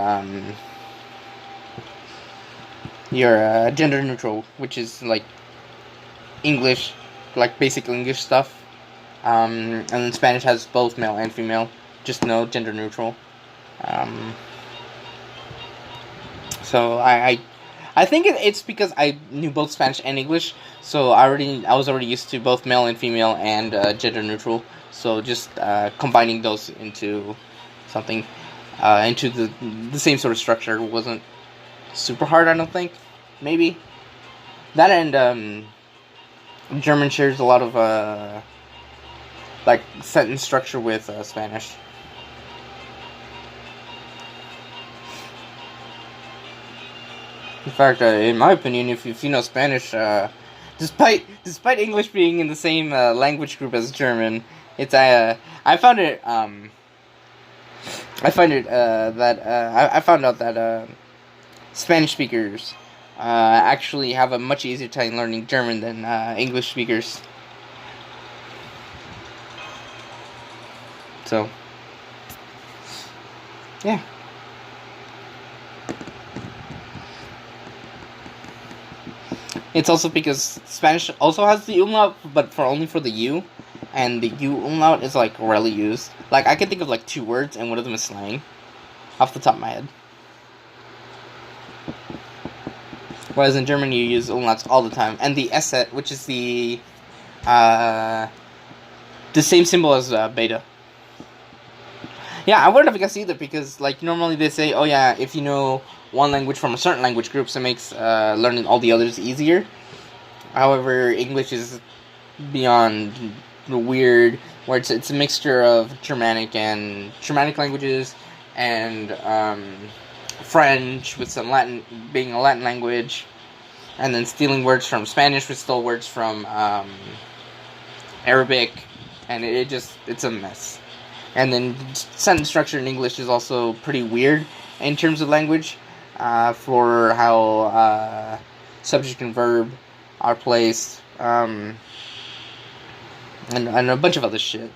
gender neutral, which is like English, like basic English stuff. And then Spanish has both male and female, just no gender neutral. So I I think it's because I knew both Spanish and English, so I was already used to both male and female and gender neutral. So just combining those into something, into the same sort of structure wasn't super hard. I don't think. Maybe that and German shares a lot of like sentence structure with Spanish. In fact, in my opinion, if you know Spanish, despite English being in the same language group as German, it's I found it I found out that Spanish speakers actually have a much easier time learning German than English speakers. So, yeah. It's also because Spanish also has the umlaut, but only for the U, and the U umlaut is like rarely used. Like I can think of like 2 words, and one of them is slang, off the top of my head. Whereas in German you use umlauts all the time, and the Esset, which is the same symbol as beta. Yeah, I wouldn't have guessed either, because like normally they say, oh yeah, if you know one language from a certain language group, so it makes learning all the others easier. However, English is beyond weird, where it's a mixture of Germanic languages and French with some Latin, being a Latin language, and then stealing words from Spanish, which stole words from Arabic, and it's a mess. And then sentence structure in English is also pretty weird in terms of language, for how subject and verb are placed, and a bunch of other shit.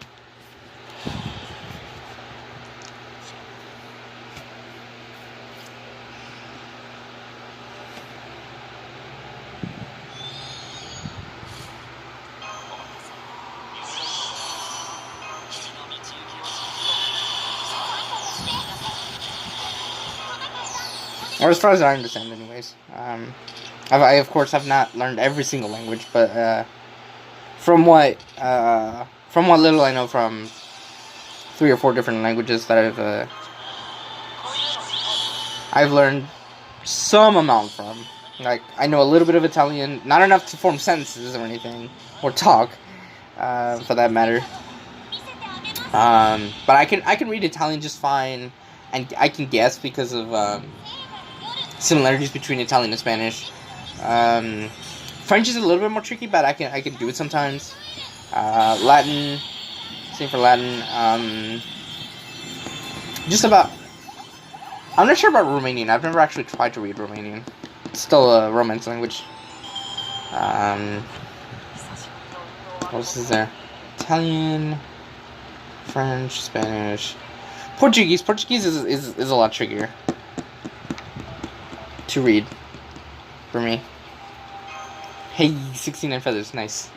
Or as far as I understand, anyways. I of course have not learned every single language, but from what little I know from 3 or 4 different languages that I've learned some amount from. Like I know a little bit of Italian, not enough to form sentences or anything, or talk, for that matter. But I can read Italian just fine, and I can guess because of similarities between Italian and Spanish. French is a little bit more tricky, but I can do it sometimes. Latin, same for Latin. Just about. I'm not sure about Romanian. I've never actually tried to read Romanian. It's still a Romance language. What else is there? Italian, French, Spanish, Portuguese. Portuguese is a lot trickier to read for me. Hey, 69 feathers, nice.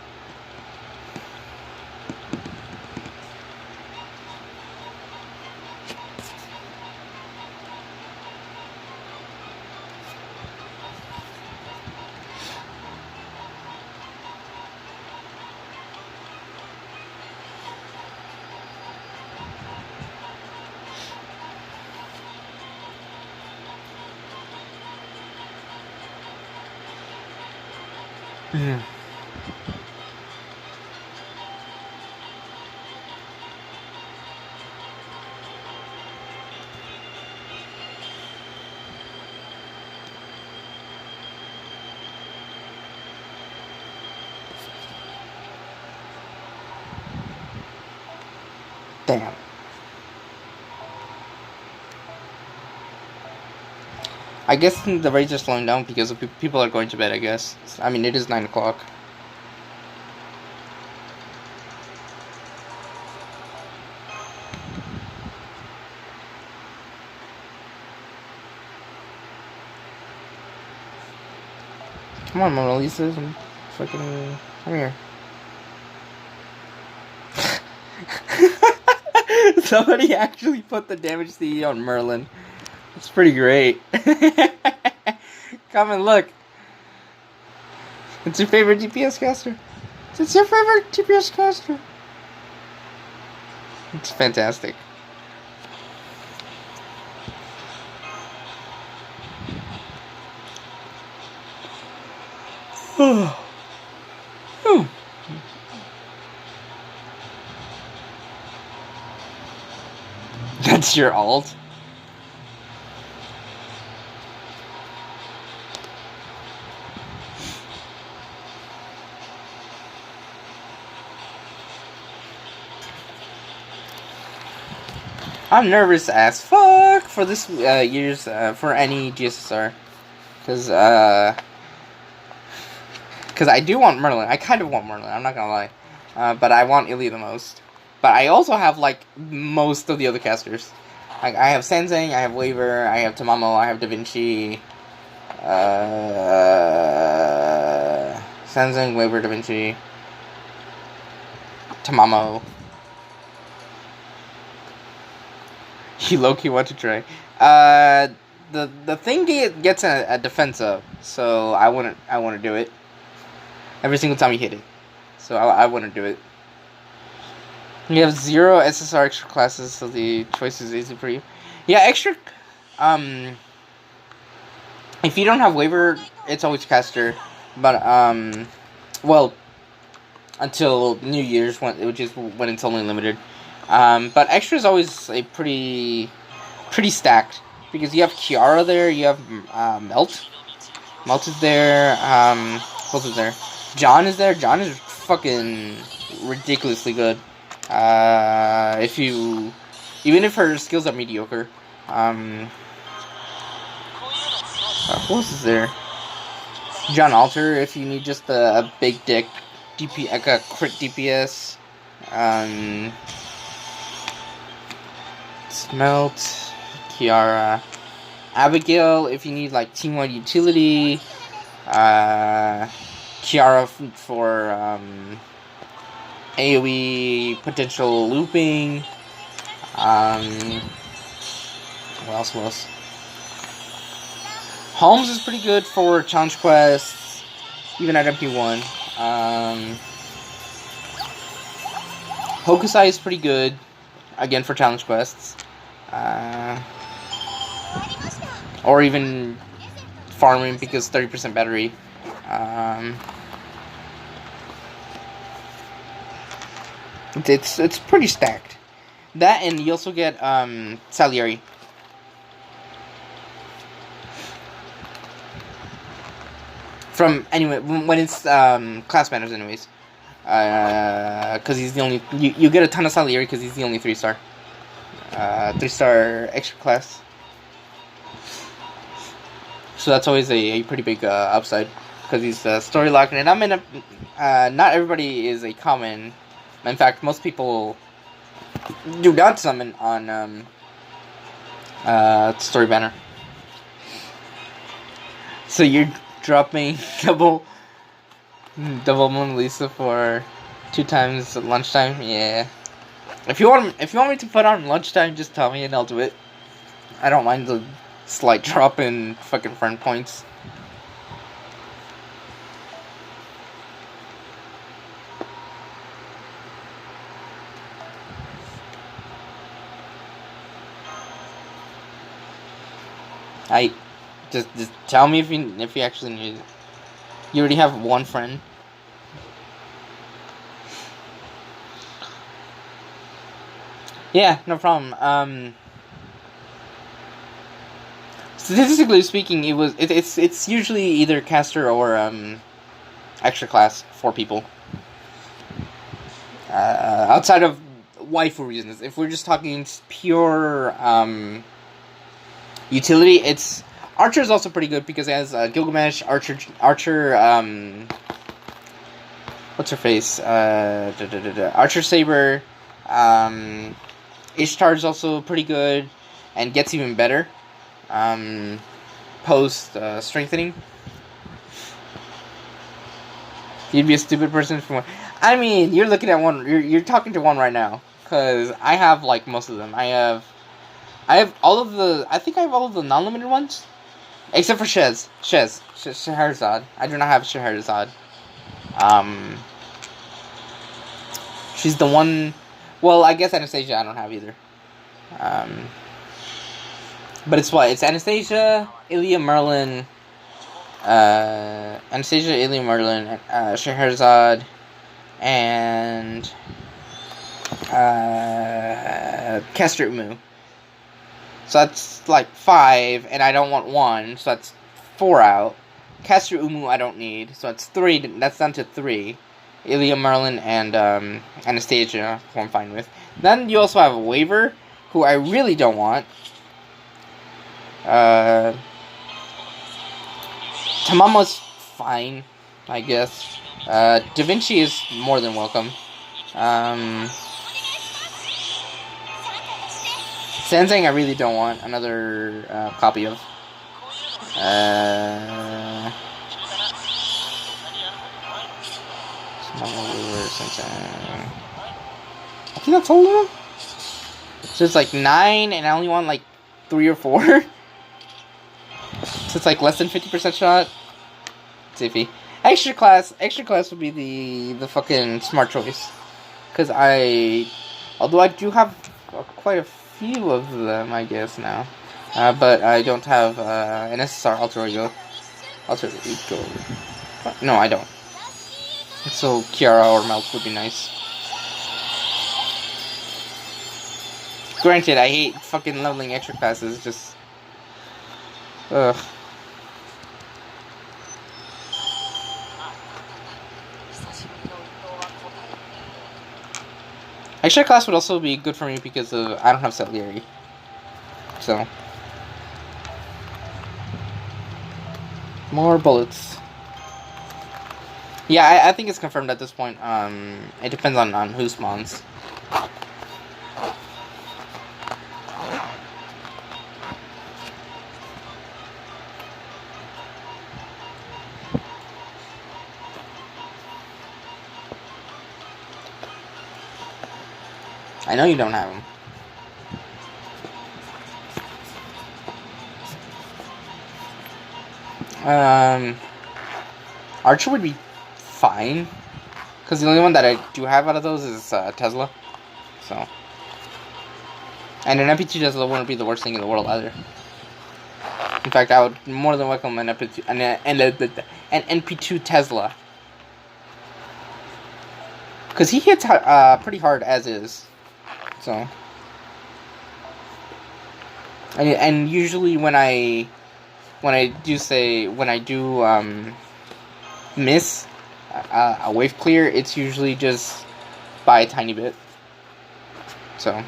Yeah. Damn. I guess the rates are slowing down because people are going to bed, I guess. I mean, it is 9 o'clock. Come on, Mona Lisa. I'm fucking... Come here. Somebody actually put the damage CE on Merlin. It's pretty great. Come and look. It's your favorite DPS caster. It's your favorite DPS caster. It's fantastic. Oh. That's your alt? I'm nervous as fuck for this year's for any GSSR, because I do want Merlin. I kind of want Merlin. I'm not gonna lie, but I want Ilya the most. But I also have like most of the other casters. Like I have Senzang, I have Waver, I have Tamamo, I have Da Vinci. Senzang, Waver, Da Vinci, Tamamo. You low-key want to try. The thing gets a defense up, so I want to do it every single time you hit it. So I want to do it. You have 0 SSR extra classes, so the choice is easy for you. Yeah, extra. If you don't have Waver, it's always caster. But well, until New Year's, which is when it's only limited. But extra is always a pretty stacked, because you have Kiara there, you have Melt is there, what is there? John is there. John is fucking ridiculously good. Even if her skills are mediocre. Who else is there? John Alter, if you need just a big dick DP, like a crit DPS. Smelt, Kiara, Abigail, if you need like team-wide utility. Kiara for AoE potential looping. What else? Holmes is pretty good for challenge quests, even at MP1. Hokusai is pretty good, again for challenge quests. Or even farming, because 30% battery. It's pretty stacked. That, and you also get Salieri. From anyway, when it's class banners, anyways, because he's the only you get a ton of Salieri because he's the only 3-star, 3-star extra class. So that's always a pretty big upside, because he's story locked, and I'm in a not everybody is a common. In fact, most people do not summon on story banner. So you're dropping double Mona Lisa for 2 times at lunchtime. Yeah. If you want me to put on lunchtime, just tell me and I'll do it. I don't mind the slight drop in fucking friend points. Just tell me if you actually need it. You already have one friend. Yeah, no problem. Statistically speaking, it's usually either caster or extra class for people. Outside of waifu reasons, if we're just talking pure utility, it's Archer is also pretty good, because it has Gilgamesh, Archer, what's her face? Archer Saber, Ishtar is also pretty good, and gets even better, post strengthening. You'd be a stupid person for one. I mean, you're looking at one. You're talking to one right now, because I have like most of them. I have all of the. I think I have all of the non-limited ones. Except for Scheherazade. I do not have Scheherazade. She's the one... Well, I guess Anastasia I don't have either. But it's what? It's Anastasia, Ilya Merlin... Anastasia, Ilya Merlin, Scheherazade, and... Kester Umu. So that's like 5, and I don't want 1, so that's 4 out. Kester Umu I don't need, so that's 3. That's down to 3. Ilya Merlin and Anastasia, who I'm fine with. Then you also have a Waiver, who I really don't want. Tamama's fine, I guess. Da Vinci is more than welcome. Sensing I really don't want another copy of. I think that's all of them. So it's like 9, and I only want like 3 or 4. So it's like less than 50% shot. It's iffy. Extra class would be the fucking smart choice. Because although I do have quite a few of them, I guess now. But I don't have an SSR Alter Ego. No, I don't. So Kiara or Melt would be nice. Granted, I hate fucking leveling extra classes, just... Ugh. Extra class would also be good for me because of I don't have Salieri. So... More bullets. Yeah, I think it's confirmed at this point. It depends on who spawns. I know you don't have them. Archer would be fine, because the only one that I do have out of those is Tesla. So, and an MP2 Tesla wouldn't be the worst thing in the world either. In fact, I would more than welcome an MP2 an NP2 Tesla, because he hits pretty hard as is. So, and usually when I do miss a wave clear, it's usually just by a tiny bit. So.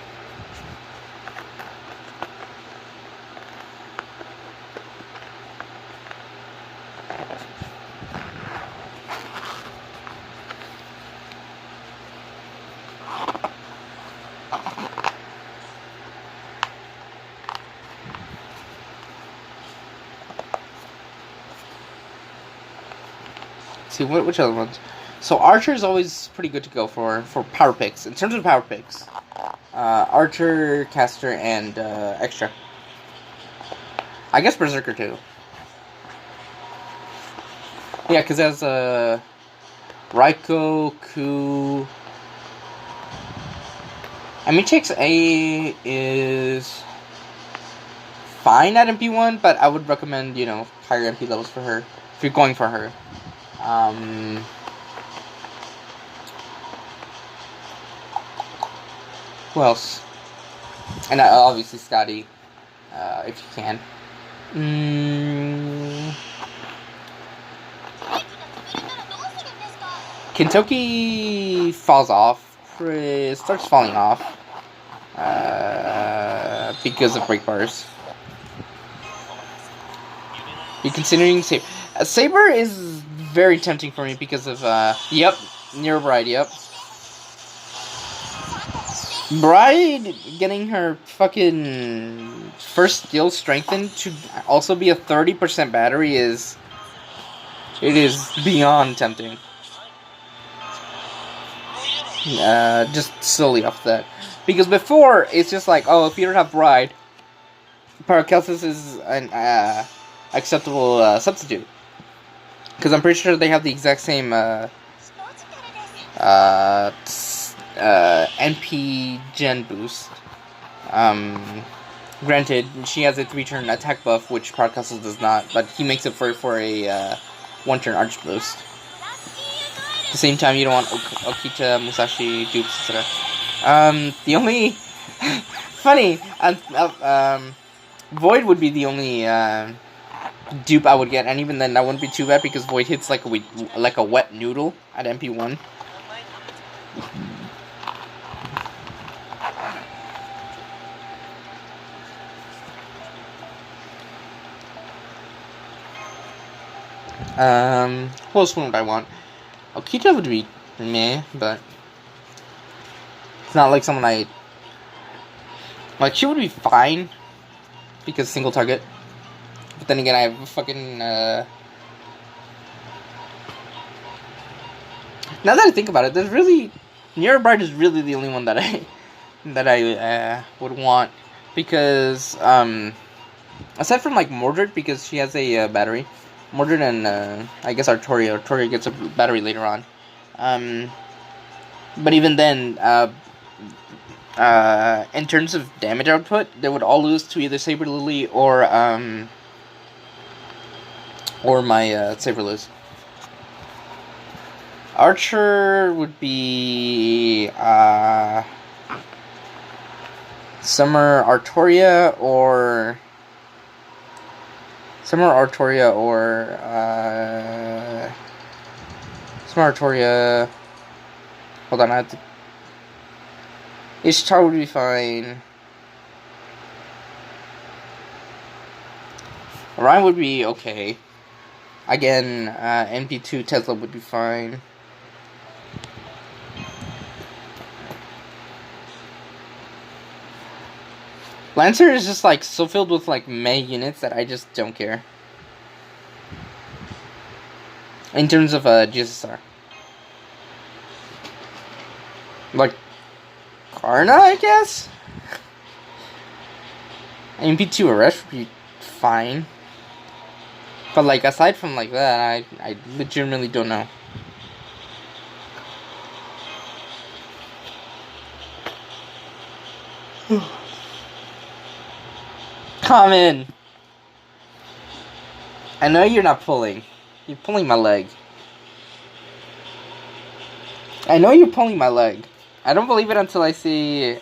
See, which other ones? So Archer is always pretty good to go for power picks. In terms of power picks, Archer, Caster, and Extra. I guess Berserker too. Yeah, because there's Raiko, Ku. I mean, Chicks A is fine at MP1, but I would recommend, higher MP levels for her if you're going for her. Who else? And obviously Scotty, if you can. Kentucky falls off. Starts falling off. Because of break bars. You're considering Saber. Saber is very tempting for me because of, yep, Nero Bride, yep. Bride getting her fucking first skill strengthened to also be a 30% battery is beyond tempting. Just solely off that. Because before, it's just like, oh, if you don't have Bride, Paracelsus is an, acceptable substitute. Because I'm pretty sure they have the exact same NP gen boost. Granted, she has a 3-turn attack buff, which Proud Castle does not, but he makes it for a 1-turn arch boost. At the same time, you don't want Okita, Musashi, dupes, etc. The only funny, Void would be the only dupe I would get, and even then that wouldn't be too bad because Void hits like a wet noodle at MP1. Who else would I want? Okita would be meh, but it's not like someone I like. She would be fine because single target. But then again, I have a fucking now that I think about it, there's really Nira Bright is really the only one that I would want because aside from like Mordred because she has a battery. Mordred and I guess Artoria. Artoria gets a battery later on. But even then, in terms of damage output, they would all lose to either Saber Lily or my Saber Liz. Archer would be Summer Artoria or hold on, I have to. Ishtar would be fine. Orion would be okay. Again, MP2 Tesla would be fine. Lancer is just like so filled with like meh units that I just don't care. In terms of GSSR. Like Karna, I guess? MP2 Arash would be fine. But like aside from like that, I legitimately don't know. Come in. I know you're not pulling. You're pulling my leg. I know you're pulling my leg. I don't believe it until I see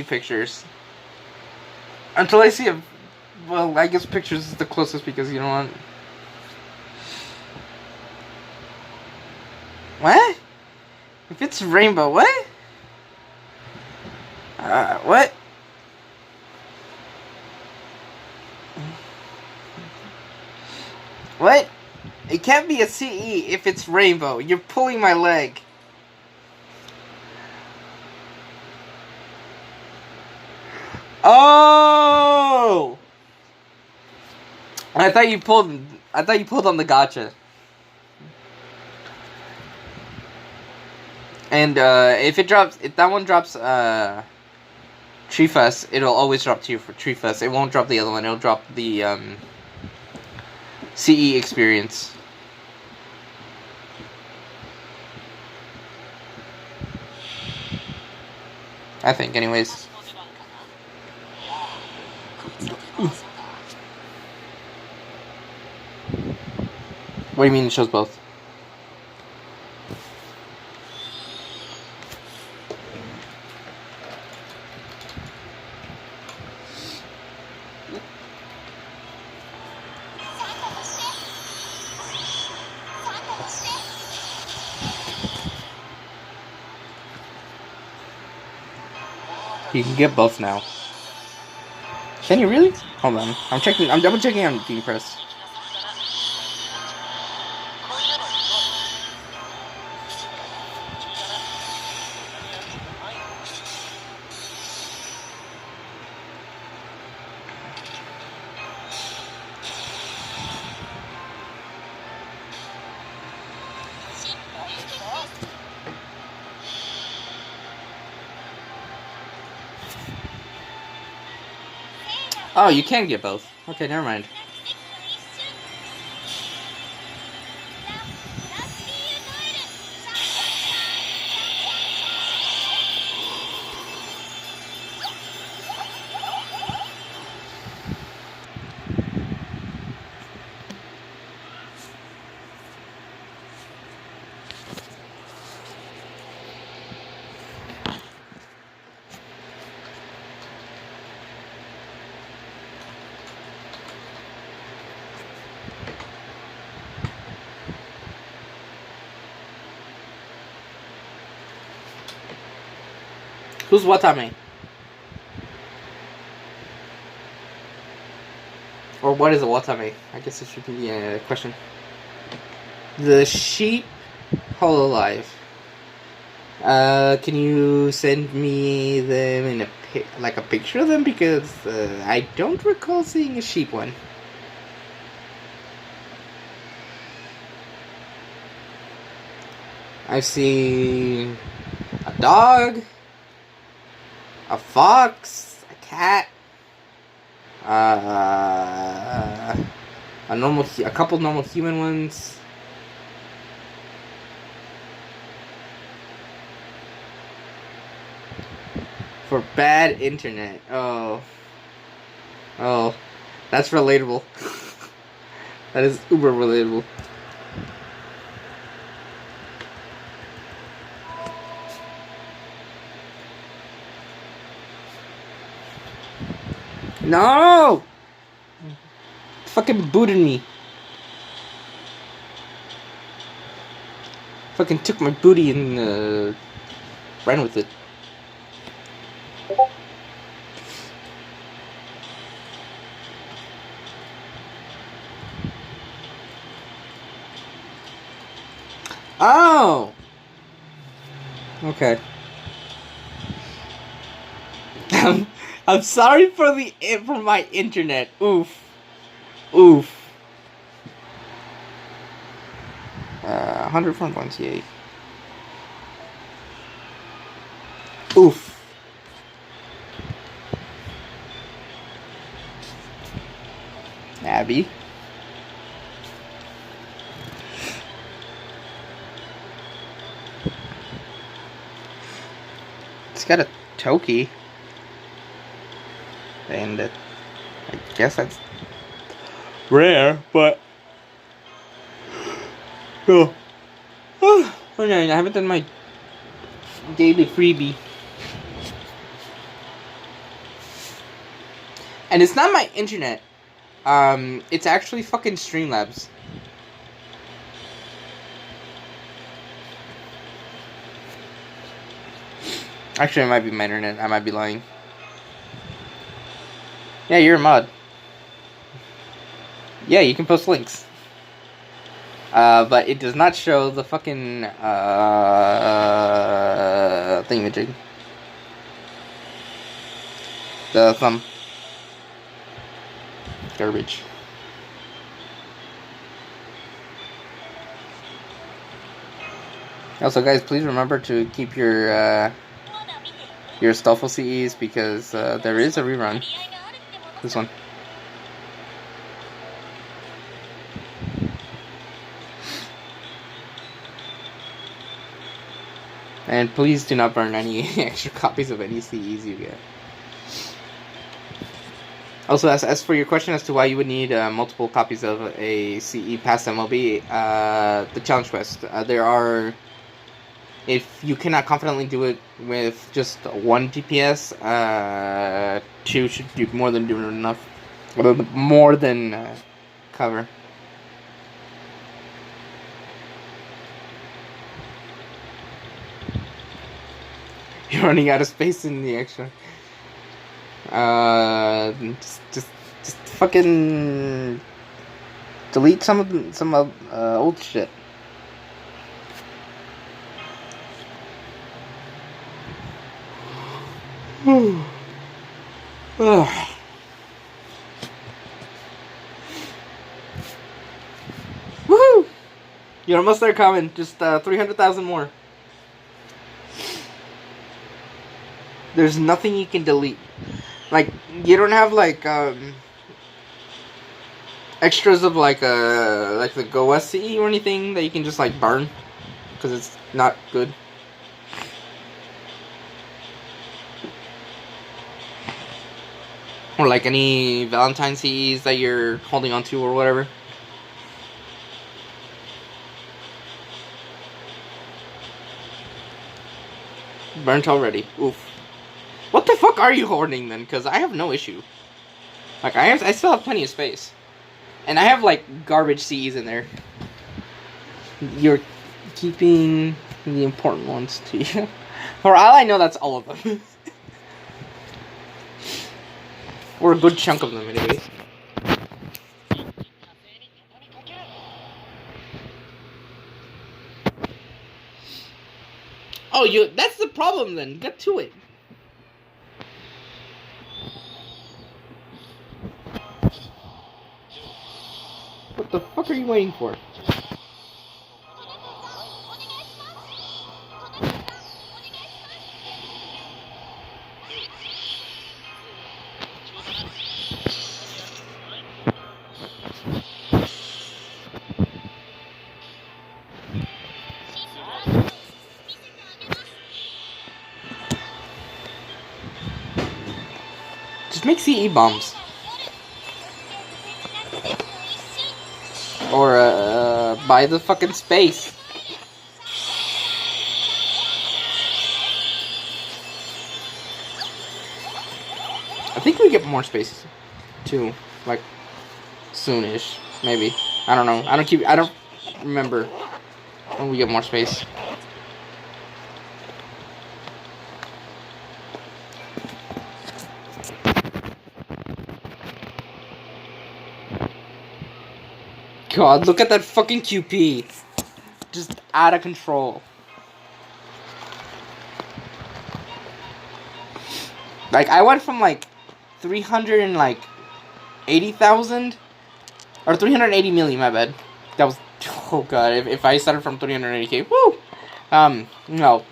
pictures. Until I see well, I guess pictures is the closest because you know what? What? If it's rainbow, what? What? What? It can't be a CE if it's rainbow. You're pulling my leg. Oh! I thought you pulled on the gotcha. And if that one drops Trifas, it'll always drop to you for Trifas. It won't drop the other one. It'll drop the CE experience. I think, anyways. What do you mean it shows both? You can get both now. Can you really? Hold on. I'm double checking on Game Press. Oh, you can get both. Okay, never mind. Who's Watame? Or what is a Watame? I guess it should be the question. The sheep hololive. Can you send me them in a picture of them, because I don't recall seeing a sheep one. I've seen a dog, a fox, a cat, a couple normal human ones. For bad internet. Oh, that's relatable. That is uber relatable. No! Fucking booted me. Fucking took my booty and ran with it. Oh! Okay. I'm sorry for my internet. Oof. 101.8. Oof. Abby. It's got a Toki. And I guess that's rare, but oh no, I haven't done my daily freebie, and it's not my internet. It's actually fucking Streamlabs. Actually, it might be my internet. I might be lying. Yeah, you're a mod. Yeah, you can post links. But it does not show the fucking thingamajig. The thumb. Garbage. Also, guys, please remember to keep your Stoffel CEs, because there is a rerun. This one. And please do not burn any extra copies of any CEs you get. Also, as for your question as to why you would need multiple copies of a CE past MLB, the challenge quest. There are, if you cannot confidently do it with just one GPS, 2 should do more than enough. More than cover. You're running out of space in the extra. Just fucking delete some old shit. Woo! You're almost there, Common. Just 300,000 more. There's nothing you can delete. Like, you don't have like extras of like the Go SCE or anything that you can just like burn, because it's not good. Or like any Valentine CEs that you're holding on to or whatever. Burnt already. Oof. What the fuck are you hoarding then? Because I have no issue. Like, I still have plenty of space. And I have like garbage CEs in there. You're keeping the important ones to you. For all I know, that's all of them. Or a good chunk of them, anyways. Oh, that's the problem then. Get to it. What the fuck are you waiting for? Just make CE bombs. Or, buy the fucking space. I think we get more space, too. Like, soonish, maybe. I don't know. I don't remember when we get more space. God, look at that fucking QP. Just out of control. Like, I went from, like, 380,000, or 380 million, my bad. That was, oh god, if I started from 380k, woo! No,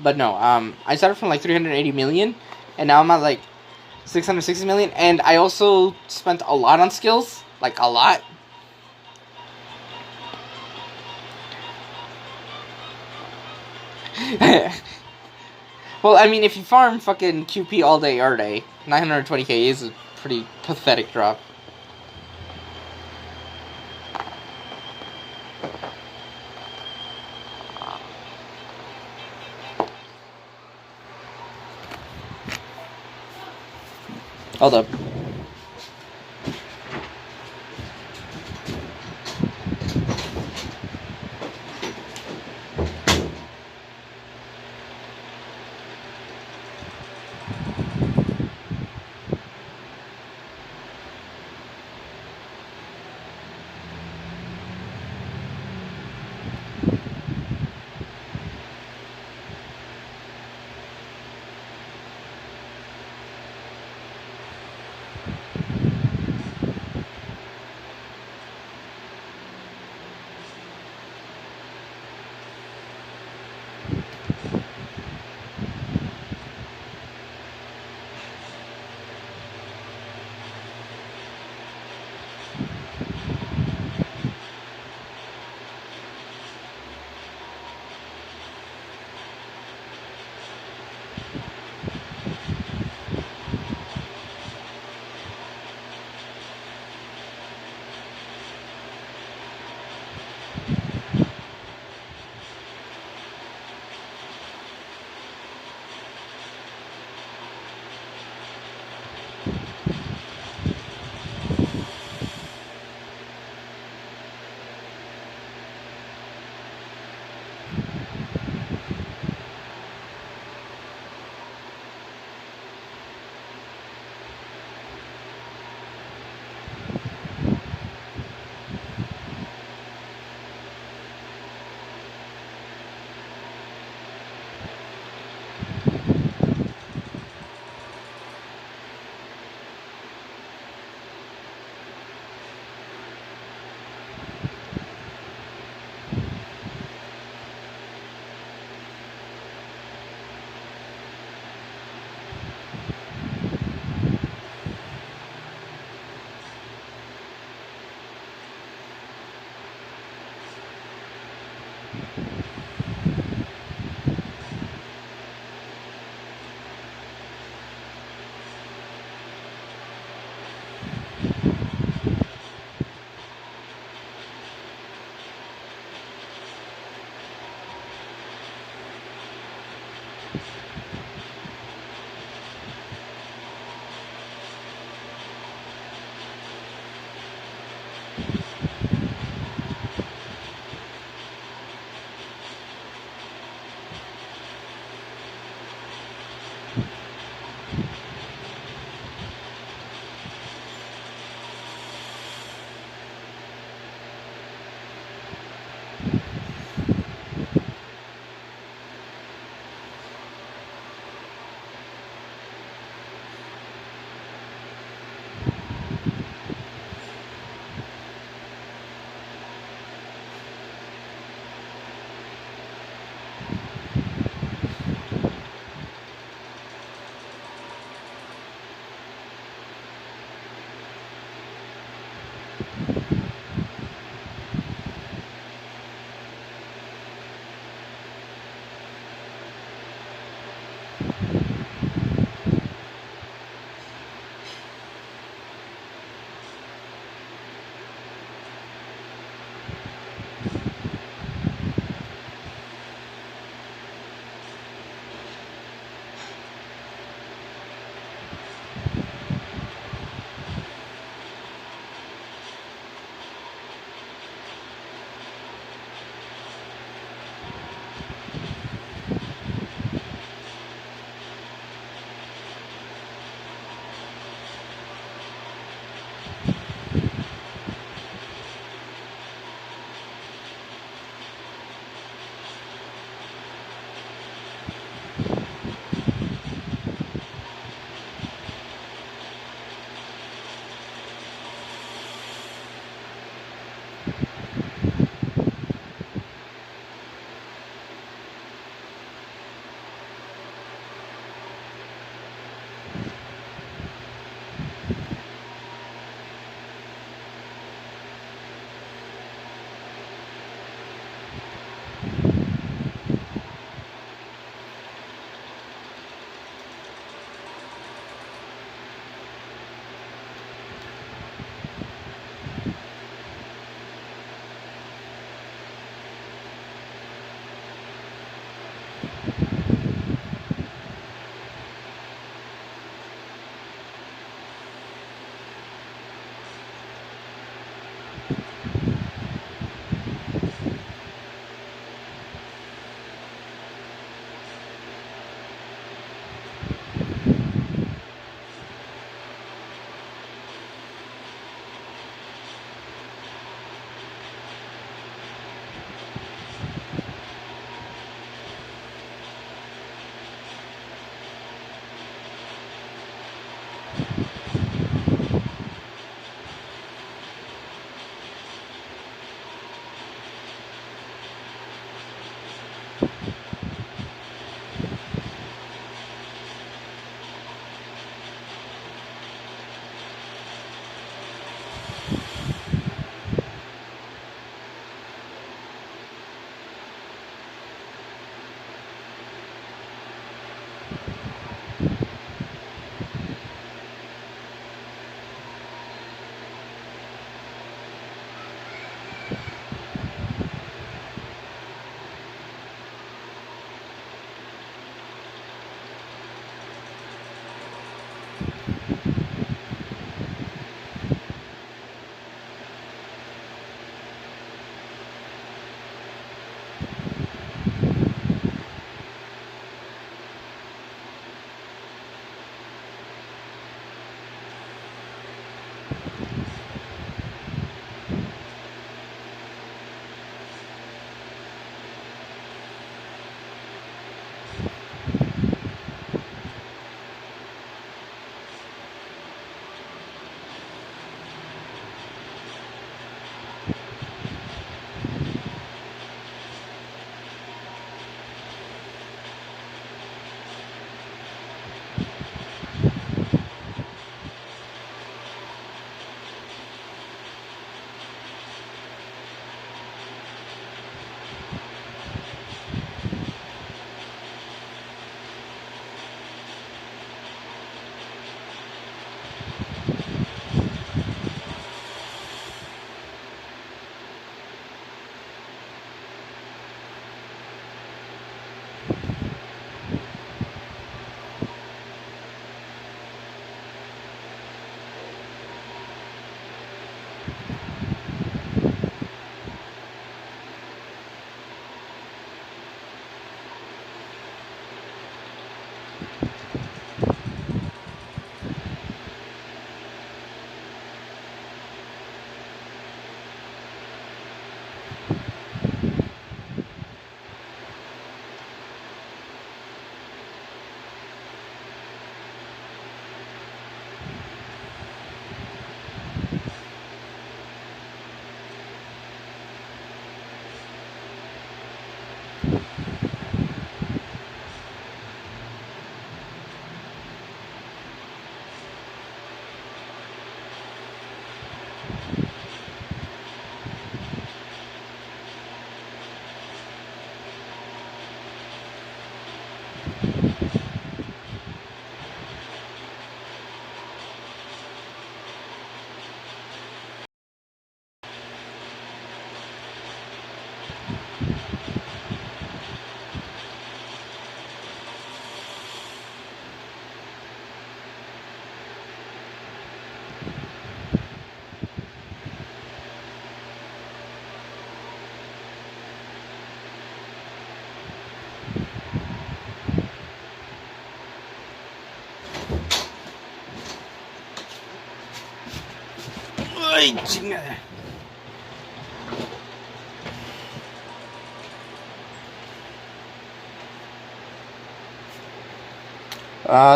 I started from, like, 380 million, and now I'm at, like, 660 million, and I also spent a lot on skills, like, a lot. Well, I mean, if you farm fucking QP all day, every day, 920k is a pretty pathetic drop. Hold up.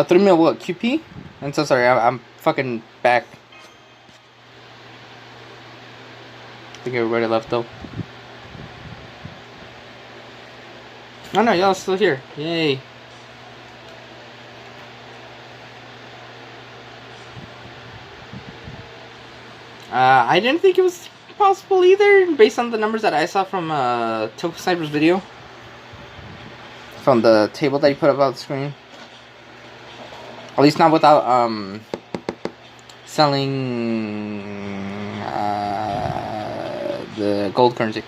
3 mil what? QP? I'm so sorry, I'm fucking back. I think everybody left though. Oh no, y'all still here. Yay. I didn't think it was possible either, based on the numbers that I saw from Toku Sniper's video. From the table that he put up on the screen. At least not without selling the gold currency.